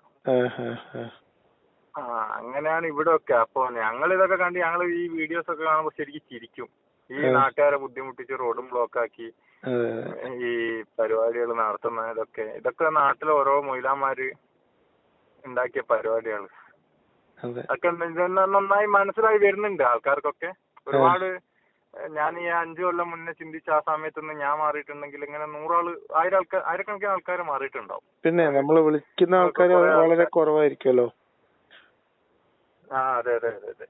അങ്ങനെയാണ് ഇവിടെ ഒക്കെ. അപ്പൊ ഞങ്ങൾ ഇതൊക്കെ കണ്ട് ഞങ്ങൾ ഈ വീഡിയോസ് ഒക്കെ കാണുമ്പോൾ ശരിക്കും ചിരിക്കും. ഈ നാട്ടുകാരെ ബുദ്ധിമുട്ടിച്ച് റോഡും ബ്ലോക്ക് ആക്കി ഈ പരിപാടികൾ നടത്തുന്ന ഇതൊക്കെ നാട്ടിലെ ഓരോ മൊയ്ലാന്മാര് ഉണ്ടാക്കിയ പരിപാടികള്. അതൊക്കെ നന്നായി മനസ്സിലായി വരുന്നുണ്ട് ആൾക്കാർക്കൊക്കെ. ഒരുപാട് ഞാൻ ഈ 5 കൊല്ലം മുന്നേ ചിന്തിച്ച ആ സമയത്തൊന്നും ഞാൻ മാറിയിട്ടുണ്ടെങ്കിൽ ഇങ്ങനെ 100 ആയിരക്കണക്കിന് ആൾക്കാർ മാറിയിട്ടുണ്ടാവും. പിന്നെ നമ്മള് വിളിക്കുന്ന ആൾക്കാർ വളരെ കുറവായിരിക്കുമല്ലോ. അതെ അതെ അതെ അതെ.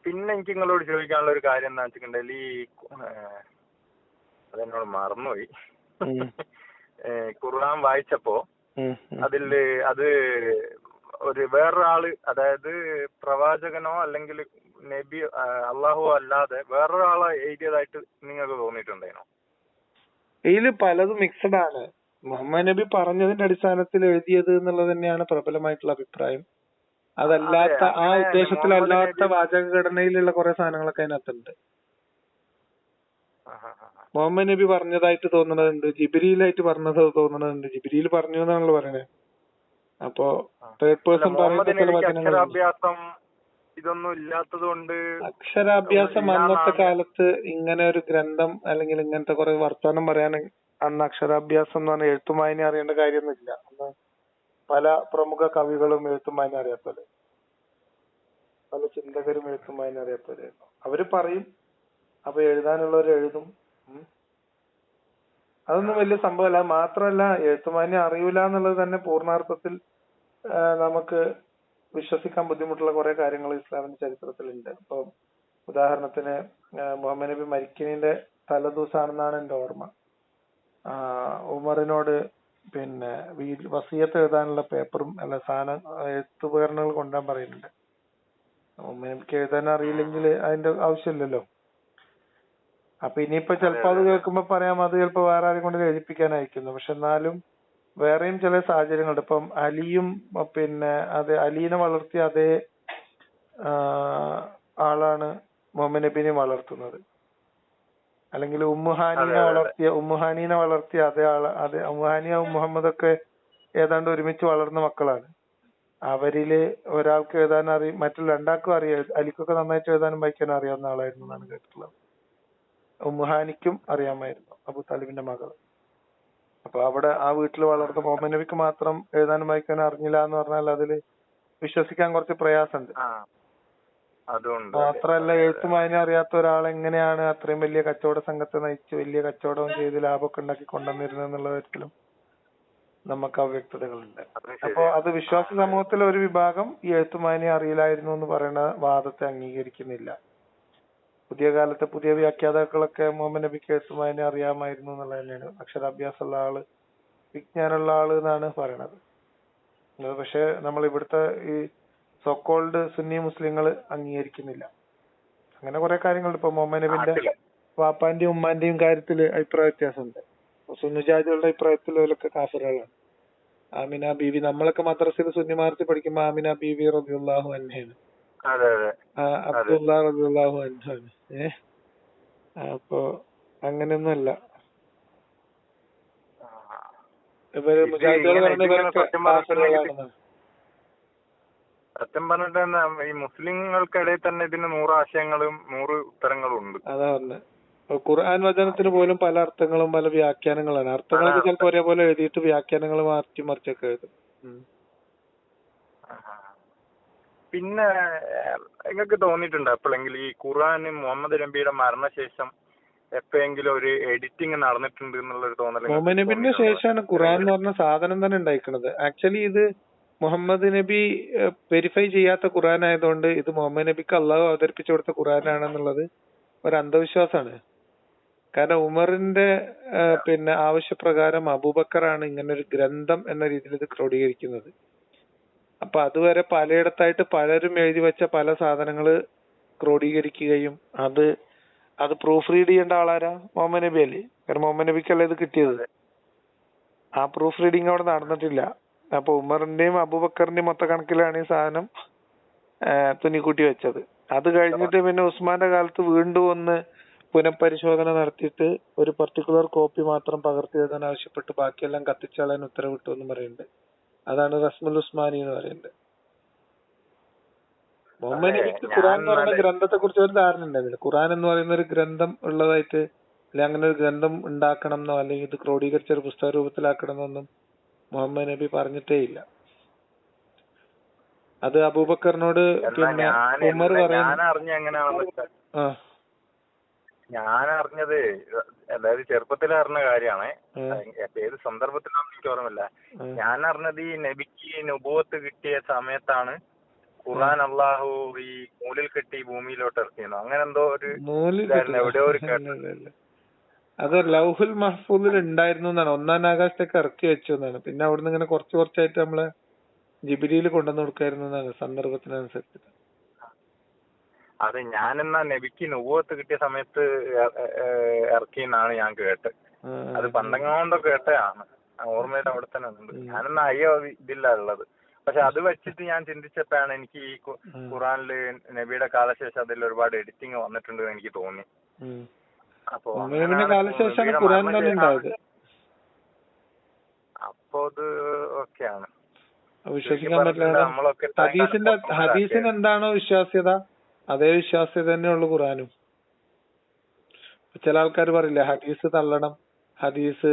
പിന്നെ എനിക്ക് നിങ്ങളോട് ചോദിക്കാനുള്ള ഒരു കാര്യം എന്താ വെച്ചിട്ടുണ്ടെങ്കിൽ ഈ അതെന്നോട് മറന്നുപോയി. ഖുർആൻ വായിച്ചപ്പോ അതില് അത് ഒരു വേറൊരാള് അതായത് പ്രവാചകനോ അല്ലെങ്കിൽ നബി അള്ളാഹു അല്ലാതെ വേറൊരാളെ എഴുതിയതായിട്ട് നിങ്ങൾക്ക് തോന്നിയിട്ടുണ്ടായിരുന്നോ? ഇതില് പലതും മിക്സഡ് ആണ്. മുഹമ്മദ് നബി പറഞ്ഞതിന്റെ അടിസ്ഥാനത്തിൽ എഴുതിയത് എന്നുള്ളത് തന്നെയാണ് പ്രബലമായിട്ടുള്ള അഭിപ്രായം. അതല്ലാത്ത ആ ഉദ്ദേശത്തിലല്ലാത്ത വാചകഘടനയിലുള്ള കുറെ സാധനങ്ങളൊക്കെ അതിനകത്തുണ്ട്. മുഹമ്മദ് നബി പറഞ്ഞതായിട്ട് തോന്നുന്നുണ്ട്, ജിബ്രീലായിട്ട് പറഞ്ഞത് തോന്നുന്നുണ്ട്. ജിബ്രീൽ പറഞ്ഞു എന്നാണല്ലോ പറയണേ. അപ്പൊ തേർഡ് പേഴ്സൺ പറയുന്ന ചില വചനങ്ങൾ ഇതൊന്നും ഇല്ലാത്തതുകൊണ്ട് അക്ഷരാഭ്യാസം അന്നത്തെ കാലത്ത് ഇങ്ങനെ ഒരു ഗ്രന്ഥം അല്ലെങ്കിൽ ഇങ്ങനത്തെ കുറെ വർത്തമാനം പറയാൻ അന്ന് അക്ഷരാഭ്യാസം എന്ന് പറഞ്ഞാൽ എഴുത്തും വായന അറിയേണ്ട കാര്യമൊന്നുമില്ല. അന്ന് പല പ്രമുഖ കവികളും എഴുത്തും വായന അറിയാത്തവര്, പല ചിന്തകരും എഴുത്തും വായന അറിയാത്തവരായിരുന്നു. അവര് പറയും, അപ്പൊ എഴുതാനുള്ളവർ എഴുതും. അതൊന്നും വലിയ സംഭവമല്ല. മാത്രമല്ല എഴുത്തും വായന അറിയൂല എന്നുള്ളത് തന്നെ പൂർണ്ണാർത്ഥത്തിൽ നമുക്ക് വിശ്വസിക്കാൻ ബുദ്ധിമുട്ടുള്ള കുറെ കാര്യങ്ങൾ ഇസ്ലാമിന്റെ ചരിത്രത്തിലുണ്ട്. ഇപ്പൊ ഉദാഹരണത്തിന് മുഹമ്മദ് നബി മരിക്കുന്നതിന്റെ തലേദിവസമാണെന്നാണ് എന്റെ ഓർമ്മ. ഉമറിനോട് പിന്നെ വസിയത്ത് എഴുതാനുള്ള പേപ്പറും അല്ല സാധനം എഴുത്തുപകരണങ്ങൾ കൊണ്ടുവരാൻ പറയുന്നുണ്ട്. മുഹമ്മദ് നബിക്ക് എഴുതാൻ അറിയില്ലെങ്കിൽ അതിന്റെ ആവശ്യമില്ലല്ലോ. അപ്പൊ ഇനിയിപ്പോ ചിലപ്പോ അത് കേൾക്കുമ്പോ പറയാം അത് ചിലപ്പോ വേറെ ആരെയും കൊണ്ട് എഴുതിപ്പിക്കാനായിരിക്കുന്നു. പക്ഷെ എന്നാലും വേറെയും ചില സാഹചര്യങ്ങളുണ്ട്. ഇപ്പം അലിയും പിന്നെ അലീനെ വളർത്തിയ അതേ ആളാണ് മുഹമ്മദ് നബിനെ വളർത്തുന്നത്. അല്ലെങ്കിൽ ഉമ്മുഹാനീനെ വളർത്തിയ അതേ ഉമ്മുഹാനിയ മുഹമ്മദൊക്കെ ഏതാണ്ട് ഒരുമിച്ച് വളർന്ന മക്കളാണ്. അവരില് ഒരാൾക്ക് എഴുതാൻ അറിയും, മറ്റുള്ള രണ്ടാൾക്കും അറിയാം. അലിക്കൊക്കെ നന്നായിട്ട് എഴുതാനും വായിക്കാനും അറിയാവുന്ന ആളായിരുന്നു എന്നാണ് കേട്ടിട്ടുള്ളത്. ഉമ്മുഹാനിക്കും അറിയാമായിരുന്നു, അബു താലിബിന്റെ മകൾ. അപ്പൊ അവിടെ ആ വീട്ടിൽ വളർന്ന മുഹമ്മദ് നബിക്ക് മാത്രം എഴുതാനും വായിക്കാനും അറിഞ്ഞില്ല എന്ന് പറഞ്ഞാൽ അതില് വിശ്വസിക്കാൻ കുറച്ച് പ്രയാസമുണ്ട്. മാത്രല്ല എഴുത്തും വായന അറിയാത്ത ഒരാൾ എങ്ങനെയാണ് അത്രയും വലിയ കച്ചവട സംഘത്തെ നയിച്ച് വലിയ കച്ചവടം ചെയ്ത് ലാഭമൊക്കെ ഉണ്ടാക്കി കൊണ്ടുവന്നിരുന്നത് എന്നുള്ള കാര്യത്തിലും നമുക്ക് അവ്യക്തതകളുണ്ട്. അപ്പൊ അത് വിശ്വാസ സമൂഹത്തിലെ ഒരു വിഭാഗം ഈ എഴുത്തും വായന അറിയില്ലായിരുന്നു എന്ന് പറയുന്ന വാദത്തെ അംഗീകരിക്കുന്നില്ല. പുതിയ കാലത്തെ പുതിയ വ്യാഖ്യാതാക്കളൊക്കെ മുഹമ്മദ് നബിക്ക് എഴുത്തും വായന അറിയാമായിരുന്നു എന്നുള്ളത് തന്നെയാണ്. അക്ഷരാഭ്യാസമുള്ള ആള്, വിജ്ഞാനമുള്ള ആള് എന്നാണ് പറയണത്. പക്ഷെ നമ്മൾ ഇവിടുത്തെ ഈ സോക്കോൾഡ് സുന്നി മുസ്ലിങ്ങൾ അംഗീകരിക്കുന്നില്ല. അങ്ങനെ കുറെ കാര്യങ്ങളുണ്ട്. ഇപ്പൊ മുഹമ്മദ് നബിന്റെ വാപ്പാന്റെയും ഉമ്മാന്റെയും കാര്യത്തിൽ അഭിപ്രായ വ്യത്യാസമുണ്ട്. സുന്നിജാതികളുടെ അഭിപ്രായത്തിൽ അവരൊക്കെ കാഫിറുകളാണ്. ആമിന ബീവി, നമ്മളൊക്കെ മദ്രസയിൽ സുന്നിമാർത്തി പഠിക്കുമ്പോ ആമിന ബീവി റളിയല്ലാഹു അൻഹയാണ്, അബ്ദുല്ലാ റളിയല്ലാഹു അൻഹുമാണ്. അപ്പൊ അങ്ങനെയൊന്നുമല്ല. ഇവര് മുജാഹിദുകൾ പറഞ്ഞ ഇവരൊക്കെ കാഫിറുകളാണെന്നാണ്. സത്യം പറഞ്ഞിട്ട് ഈ മുസ്ലിങ്ങൾക്കിടയിൽ തന്നെ ഇതിന് 100 ആശയങ്ങളും 100 ഉത്തരങ്ങളും ഉണ്ട്. അതാ പറഞ്ഞത്. ഖുർആൻ വചനത്തിന് പോലും പല അർത്ഥങ്ങളും പല വ്യാഖ്യാനങ്ങളാണ്. അർത്ഥങ്ങളൊക്കെ ചിലപ്പോൾ ഒരേപോലെ എഴുതിയിട്ട് വ്യാഖ്യാനങ്ങൾ മാറ്റി മറിച്ചൊക്കെ എഴുതും. പിന്നെ നിങ്ങൾക്ക് തോന്നിയിട്ടുണ്ടോ എപ്പോഴെങ്കിലും ഈ ഖുർആൻ മുഹമ്മദ് നബിയുടെ മരണശേഷം എപ്പോഴെങ്കിലും ഒരു എഡിറ്റിംഗ് നടന്നിട്ടുണ്ട് എന്നുള്ളൊരു തോന്നൽ? മുഹമ്മദ് നബിന്റെ ശേഷമാണ് ഖുർആൻ എന്ന് പറഞ്ഞ സാധനം തന്നെ ഉണ്ടായിരിക്കുന്നത്. ആക്ച്വലി ഇത് മുഹമ്മദ് നബി വെരിഫൈ ചെയ്യാത്ത ഖുർആൻ ആയതുകൊണ്ട് ഇത് മുഹമ്മദ് നബിക്ക് അള്ളാഹു അവതരിപ്പിച്ചു കൊടുത്ത ഖുർആനാണെന്നുള്ളത് ഒരു അന്ധവിശ്വാസമാണ്. കാരണം ഉമറിന്റെ പിന്നെ ആവശ്യപ്രകാരം അബൂബക്കറാണ് ഇങ്ങനെ ഒരു ഗ്രന്ഥം എന്ന രീതിയിൽ ഇത് ക്രോഡീകരിക്കുന്നത്. അപ്പൊ അതുവരെ പലയിടത്തായിട്ട് പലരും എഴുതി വെച്ച പല സാധനങ്ങള് ക്രോഡീകരിക്കുകയും അത് പ്രൂഫ് റീഡ് ചെയ്യേണ്ട ആളാരാ? മുഹമ്മദ് നബി അല്ലേ. കാരണം മുഹമ്മദ് നബിക്കല്ലേ ഇത് കിട്ടിയത്. ആ പ്രൂഫ് റീഡിങ് അവിടെ നടന്നിട്ടില്ല. അപ്പൊ ഉമറിന്റെയും അബൂബക്കറിന്റെയും മൊത്ത കണക്കിലാണ് ഈ സാധനം തുന്നിക്കൂട്ടി വെച്ചത്. അത് കഴിഞ്ഞിട്ട് പിന്നെ ഉസ്മാന്റെ കാലത്ത് വീണ്ടും ഒന്ന് പുനഃപരിശോധന നടത്തിയിട്ട് ഒരു പർട്ടിക്കുലർ കോപ്പി മാത്രം പകർത്തി എഴുതാൻ ആവശ്യപ്പെട്ട് ബാക്കിയെല്ലാം കത്തിച്ചാളാൻ ഉത്തരവിട്ടു എന്ന് പറയുന്നുണ്ട്. അതാണ് റസ്മുൽ ഉസ്മാനി എന്ന് പറയുന്നത്. മുഹമ്മദ് നബിക്ക് ഖുർആൻ എന്ന് പറയുന്ന ഗ്രന്ഥത്തെ കുറിച്ച് ഒരു ധാരണ ഉണ്ടായിരുന്നില്ല. ഖുർആൻ എന്ന് പറയുന്ന ഒരു ഗ്രന്ഥം ഉള്ളതായിട്ട്, അല്ലെങ്കിൽ അങ്ങനെ ഒരു ഗ്രന്ഥം ഉണ്ടാക്കണം എന്നോ അല്ലെങ്കിൽ ഇത് ക്രോഡീകരിച്ച ഒരു പുസ്തക രൂപത്തിലാക്കണം എന്നൊന്നും മുഹമ്മദ് നബി പറഞ്ഞിട്ടേ ഇല്ല. അത് അബൂബക്കറിനോട് പിന്നെ ഉമർ ഞാൻ അറിഞ്ഞത്, അതായത് ചെറുപ്പത്തിൽ അറിഞ്ഞ കാര്യമാണ്. ഏത് സന്ദർഭത്തിലാണെന്ന് എനിക്ക് ഓർമ്മയില്ല. ഞാൻ അറിഞ്ഞത് ഈ നബിക്ക് നുബുവത്ത് കിട്ടിയ സമയത്താണ് ഖുർആൻ അള്ളാഹു ഈ നൂലിൽ കെട്ടി ഭൂമിയിലോട്ട് ഇറക്കിയെന്നോ അങ്ങനെ എന്തോ ഒരു എവിടെയോ ഒരു അത് ലൗഹുൽ മഹ്ഫൂദിൽ ഉണ്ടായിരുന്നു എന്നാണ്. 1-ാം ആകാശത്തേക്ക് ഇറക്കി വെച്ചു എന്നാണ്. പിന്നെ അവിടുന്ന് ഇങ്ങനെ കുറച്ചായിട്ട് നമ്മളെ ജിബ്രീൽ കൊണ്ടുവന്ന് കൊടുക്കായിരുന്നു എന്നാണ് സന്ദർഭത്തിനനുസരിച്ചിട്ട്. അത് ഞാനെന്നാ നബിക്ക് നുബുവത്ത് കിട്ടിയ സമയത്ത് ഇറക്കിയെന്നാണ് ഞാൻ കേട്ട്. അത് പണ്ടങ്ങോണ്ടോ കേട്ടതാണ്, ഓർമ്മയുടെ അവിടെ തന്നെ ഉണ്ട്. ഞാനെന്നാ അയ്യോ ഇതില്ല ഉള്ളത്. പക്ഷെ അത് വെച്ചിട്ട് ഞാൻ ചിന്തിച്ചപ്പോഴാണ് എനിക്ക് ഈ ഖുറാനില് നബിയുടെ കാലശേഷം അതിൽ ഒരുപാട് എഡിറ്റിംഗ് വന്നിട്ടുണ്ട് എന്ന് എനിക്ക് തോന്നി. അപ്പൊ അപ്പൊ അത് ഓക്കെയാണ്, വിശ്വസിക്കാൻ പറ്റില്ല. ഹദീസിന് എന്താണോ വിശ്വാസ്യത അതേ വിശ്വാസ്യത തന്നെയുള്ളു ഖുറാനും. ചില ആൾക്കാർ പറയില്ല ഹദീസ് തള്ളണം, ഹദീസ്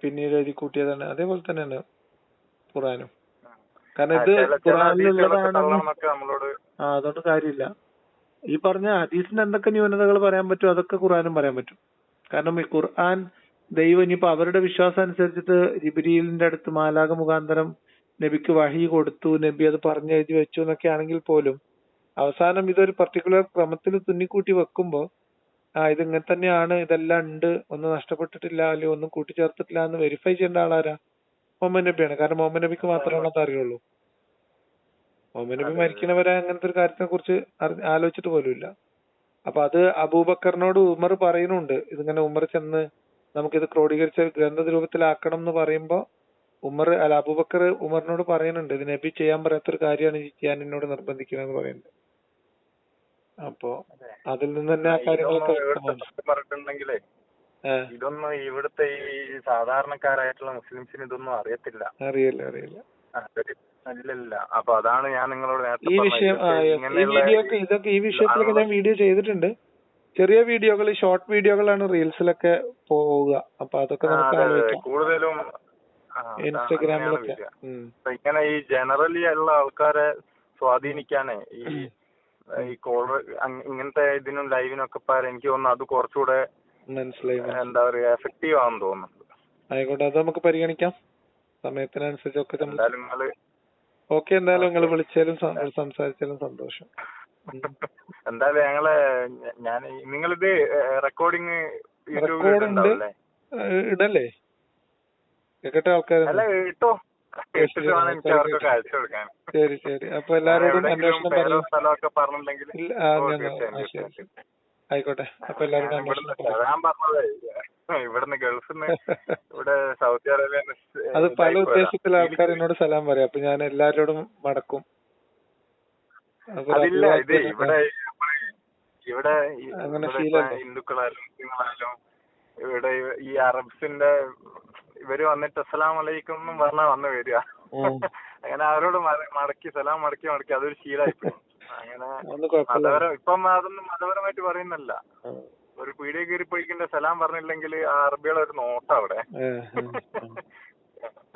പിന്നീട് എഴുതി കൂട്ടിയതാണ്. അതേപോലെ തന്നെയാണ് ഖുറാനും. കാരണം ഇത് ഖുറാനിലുള്ളതാണെന്ന് അതുകൊണ്ട് കാര്യമില്ല. ഈ പറഞ്ഞ ഹദീസിന് എന്തൊക്കെ ന്യൂനതകൾ പറയാൻ പറ്റും അതൊക്കെ ഖുറാനും പറയാൻ പറ്റും. കാരണം ഈ ഖുർആൻ ദൈവം ഇനിയിപ്പോ അവരുടെ വിശ്വാസം അനുസരിച്ചിട്ട് ജിബ്രീലിന്റെ അടുത്ത് മാലാഖ മുഖാന്തരം നബിക്ക് വഹി കൊടുത്തു, നബി അത് പറഞ്ഞെഴുതി വെച്ചു എന്നൊക്കെ ആണെങ്കിൽ പോലും അവസാനം ഇതൊരു പർട്ടിക്കുലർ ക്രമത്തിൽ തുന്നിക്കൂട്ടി വെക്കുമ്പോ ഇതിങ്ങനെ തന്നെയാണ്, ഇതെല്ലാം ഉണ്ട്, ഒന്നും നഷ്ടപ്പെട്ടിട്ടില്ല അല്ലെങ്കിൽ ഒന്നും കൂട്ടിച്ചേർത്തിട്ടില്ല എന്ന് വെരിഫൈ ചെയ്യേണ്ട ആളാരാ? മുഹമ്മദ് നബിയാണ്. കാരണം മുഹമ്മദ് നബിക്ക് മാത്രമേ അത് അറിയുള്ളൂ. മുഹമ്മദ് നബി മരിക്കണവരെ അങ്ങനത്തെ ഒരു കാര്യത്തിനെ കുറിച്ച് ആലോചിച്ചിട്ട് പോലും ഇല്ല. അപ്പൊ അത് അബൂബക്കറിനോട് ഉമർ പറയുന്നുണ്ട്. ഇതിങ്ങനെ ഉമർ ചെന്ന് നമുക്കിത് ക്രോഡീകരിച്ച ഗ്രന്ഥ രൂപത്തിലാക്കണം എന്ന് പറയുമ്പോ അബൂബക്കർ ഉമറിനോട് പറയുന്നുണ്ട്, ഇത് നബി ചെയ്യാൻ പറയാത്തൊരു കാര്യമാണ് ചെയ്യാൻ എന്നോട് നിർബന്ധിക്കണെന്ന് പറയുന്നുണ്ട്. അപ്പൊ അതിൽ നിന്ന് തന്നെ ആ കാര്യങ്ങളൊക്കെ പറഞ്ഞിട്ടുണ്ടെങ്കിലേ ഇതൊന്നും ഇവിടുത്തെ ഈ സാധാരണക്കാരായിട്ടുള്ള മുസ്ലിംസിന് ഇതൊന്നും അറിയത്തില്ല. അറിയില്ല. അല്ലല്ല. അപ്പൊ അതാണ് ഞാൻ നിങ്ങളോട് ഈ വിഷയം ഈ വിഷയത്തിലൊക്കെ ഞാൻ വീഡിയോ ചെയ്തിട്ടുണ്ട്. ചെറിയ വീഡിയോകൾ, ഷോർട്ട് വീഡിയോകളാണ് റീൽസിലൊക്കെ പോവുക. അപ്പൊ അതൊക്കെ നമുക്ക് ആലോചിക്കാം. കൂടുതലും ഇൻസ്റ്റഗ്രാമിലൊക്കെ ഇങ്ങനെ ഈ ജനറലി ഉള്ള ആൾക്കാരെ സ്വാധീനിക്കാനേ ഈ കോൾ ഇങ്ങനത്തെ ഇതിനും ലൈവിനൊക്കെ എനിക്ക് തോന്നുന്നു അത് കുറച്ചുകൂടെ മനസ്സിലായി, എന്താ പറയാ, എഫക്റ്റീവ് ആണെന്ന് തോന്നുന്നുണ്ട്. ആയിക്കോട്ടെ, അത് നമുക്ക് പരിഗണിക്കാം സമയത്തിനനുസരിച്ചൊക്കെ. ഓക്കെ, എന്തായാലും നിങ്ങൾ വിളിച്ചാലും സംസാരിച്ചാലും സന്തോഷം. എന്തായാലും നിങ്ങളിത് റെക്കോർഡിങ് യൂട്യൂബിൽ ഇടല്ലേ? കേട്ടെ ആൾക്കാർ ഇട്ടോ. ശരി. അപ്പൊ എല്ലാരോടും അന്വേഷണം പറയും. ആയിക്കോട്ടെ. അപ്പൊ എല്ലാരോടും ഞാൻ പറഞ്ഞത് ഇവിടുന്ന് ഗൾഫിന്ന് ഇവിടെ സൗദി അറേബ്യ അത് പല ഉദ്ദേശത്തിലുള്ള ആൾക്കാർ എന്നോട് സലാം പറയാം. അപ്പൊ ഞാൻ എല്ലാരോടും മടക്കും. അതില്ല, ഇത് ഇവിടെ ഹിന്ദുക്കളായാലും മുസ്ലിങ്ങളായാലും ഇവിടെ ഈ അറബ്സിന്റെ ഇവര് വന്നിട്ട് അസ്സലാമു അലൈക്കും എന്നും പറഞ്ഞാ വന്ന് വരിക. അങ്ങനെ അവരോട് മടക്കി സലാം മടക്കി അതൊരു ശീലമായിപ്പോയി. അങ്ങനെ ഇപ്പം അതൊന്നും മതപരമായിട്ട് പറയുന്നല്ല. ഒരു പീടിക കയറി പോയിക്കിന്റെ സലാം പറഞ്ഞില്ലെങ്കിൽ ആ അറബികളെ ഒരു നോട്ട അവിടെ.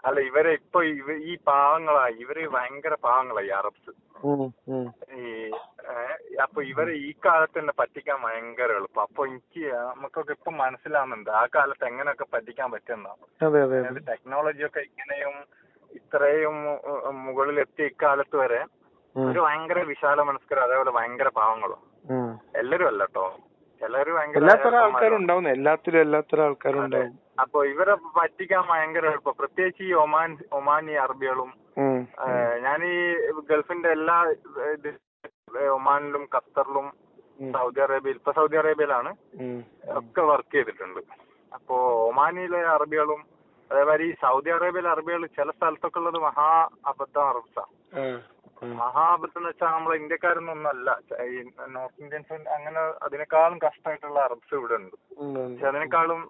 അല്ല, ഇവരെ ഇപ്പൊ ഈ ഇവര് ഭയങ്കര പാവങ്ങളായി അറബ്സ്. അപ്പൊ ഇവരെ ഈ കാലത്ത് തന്നെ പറ്റിക്കാൻ ഭയങ്കര എളുപ്പം. അപ്പൊ നമുക്കൊക്കെ ഇപ്പൊ മനസ്സിലാവുന്നുണ്ട് ആ കാലത്ത് എങ്ങനെയൊക്കെ പറ്റിക്കാൻ പറ്റുന്നതാണ്. ടെക്നോളജി ഒക്കെ ഇങ്ങനെയും ഇത്രയും മുകളിലെത്തിയ ഇക്കാലത്ത് വരെ ഒരു ഭയങ്കര വിശാല മനസ്കരും അതേപോലെ ഭയങ്കര പാവങ്ങളും. എല്ലാരും അല്ല കേട്ടോ, എല്ലാരും ഭയങ്കര ആൾക്കാരും. അപ്പൊ ഇവരെ പറ്റിക്കാൻ ഭയങ്കര എളുപ്പം. പ്രത്യേകിച്ച് ഈ ഒമാനി അറബികളും. ഞാൻ ഈ ഗൾഫിന്റെ എല്ലാ ഒമാനിലും ഖത്തറിലും സൗദി അറേബ്യയിലാണ് ഒക്കെ വർക്ക് ചെയ്തിട്ടുണ്ട്. അപ്പോ ഒമാനിയിലെ അറബികളും അതേമാതിരി ഈ സൗദി അറേബ്യയിലെ അറബികൾ ചില സ്ഥലത്തൊക്കെ ഉള്ളത് മഹാ അബദ്ധം അറബ്സാണ്. മഹാ അബദ്ധം എന്ന് വെച്ചാൽ നമ്മളെ ഇന്ത്യക്കാരൊന്നും ഒന്നല്ല. ഈ നോർത്ത് ഇന്ത്യൻസ് അങ്ങനെ അതിനേക്കാളും കഷ്ടമായിട്ടുള്ള അറബ്സ് ഇവിടെ ഉണ്ട്. പക്ഷെ അതിനേക്കാളും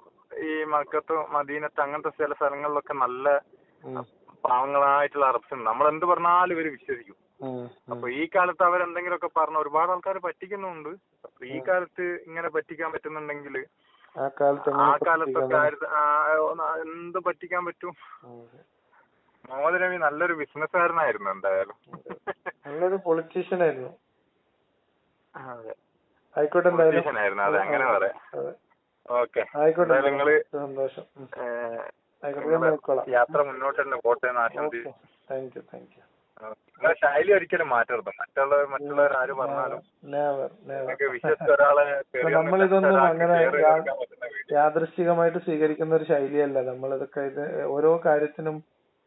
ഈ മക്കത്ത് മദീനത്ത് അങ്ങനത്തെ ചില സ്ഥലങ്ങളിലൊക്കെ നല്ല പാവങ്ങളായിട്ടുള്ള അറബ്സ് ഉണ്ട്. നമ്മൾ എന്ത് പറഞ്ഞാലും ഇവര് വിശ്വസിക്കും. അപ്പൊ ഈ കാലത്ത് അവരെന്തെങ്കിലുമൊക്കെ പറഞ്ഞ ഒരുപാട് ആൾക്കാർ പറ്റിക്കുന്നുണ്ട്. അപ്പൊ ഈ കാലത്ത് ഇങ്ങനെ പറ്റിക്കാൻ പറ്റുന്നുണ്ടെങ്കിൽ ആ കാലത്തൊക്കെ എന്ത് പറ്റിക്കാൻ പറ്റും. മുഹമ്മദ് നബി നല്ലൊരു ബിസിനസ്സുകാരനായിരുന്നു. എന്തായാലും നല്ലൊരു പൊളിറ്റീഷ്യൻ ആയിരുന്നു. ആയിക്കോട്ടെ, പൊളിറ്റീഷ്യനായിരുന്നു. അതെ, അങ്ങനെ പറയാം. ഓക്കെ, നിങ്ങള് സന്തോഷം. യാത്ര മുന്നോട്ട് തന്നെ പോട്ടെ എന്ന് ആശംസിച്ചു. ശൈലി ഒരിക്കലും മാറ്റരുത്. മറ്റുള്ളവർ ആര് പറഞ്ഞാലും വിശ്വസിച്ച ഒരാളെ നമ്മളിതൊന്നും അങ്ങനെ യാദൃശ്ചികമായിട്ട് സ്വീകരിക്കുന്ന ഒരു ശൈലിയല്ല. നമ്മളിതൊക്കെ ഓരോ കാര്യത്തിനും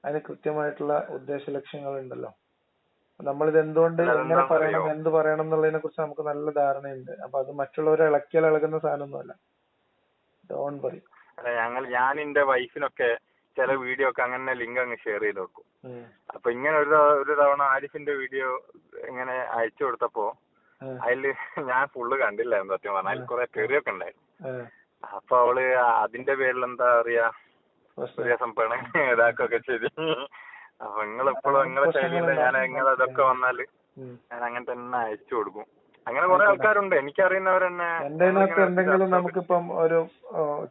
അതിന് കൃത്യമായിട്ടുള്ള ഉദ്ദേശ ലക്ഷ്യങ്ങൾ ഉണ്ടല്ലോ. നമ്മളിത് എന്തുകൊണ്ട് എങ്ങനെ പറയണം എന്ത് പറയണം എന്നുള്ളതിനെ കുറിച്ച് നമുക്ക് നല്ല ധാരണയുണ്ട്. അപ്പൊ അത് മറ്റുള്ളവരെ ഇളകുന്ന സാധനമൊന്നുമല്ല. Don't worry. ഞാൻ എന്റെ വൈഫിനൊക്കെ ചില വീഡിയോ ഒക്കെ അങ്ങനെ ലിങ്ക് അങ്ങ് ഷെയർ ചെയ്ത് വെക്കും. അപ്പൊ ഇങ്ങനെ ഒരു തവണ ആരിഫിന്റെ വീഡിയോ ഇങ്ങനെ അയച്ചു കൊടുത്തപ്പോ അതില് ഞാൻ ഫുള്ള് കണ്ടില്ലായിരുന്നു സത്യം പറഞ്ഞാൽ. അതിൽ കുറെ തെറിയൊക്കെ ഉണ്ടായിരുന്നു. അപ്പൊ അവള് അതിന്റെ പേരിൽ എന്താ പറയാ ഇതാക്കൊക്കെ ചെയ്ത്. അപ്പൊ നിങ്ങളെപ്പോഴും നിങ്ങളെ ശൈലിയില് നിങ്ങളതൊക്കെ വന്നാല് ഞാൻ അങ്ങനെ തന്നെ അയച്ചു കൊടുക്കും. അങ്ങനെ കുറെ ആൾക്കാരുണ്ട് എനിക്കറിയുന്നവരെന്നെ. എന്റെ എന്തെങ്കിലും നമുക്കിപ്പം ഒരു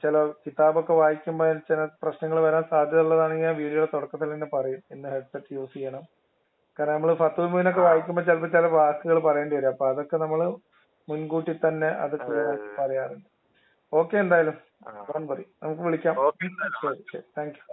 ചില കിതാബൊക്കെ വായിക്കുമ്പോ ചില പ്രശ്നങ്ങൾ വരാൻ സാധ്യത ഉള്ളതാണെങ്കിൽ ഞാൻ വീഡിയോയുടെ തുടക്കത്തിൽ തന്നെ പറയും ഇന്ന് ഹെഡ്സെറ്റ് യൂസ് ചെയ്യണം. കാരണം നമ്മള് ഫത്തുൽ മുഈനൊക്കെ വായിക്കുമ്പോൾ ചിലപ്പോൾ ചില വാക്കുകൾ പറയേണ്ടി വരും. അപ്പൊ അതൊക്കെ നമ്മള് മുൻകൂട്ടി തന്നെ അത് പറയാറുണ്ട്. ഓക്കെ, എന്തായാലും നമുക്ക് വിളിക്കാം. Thank you.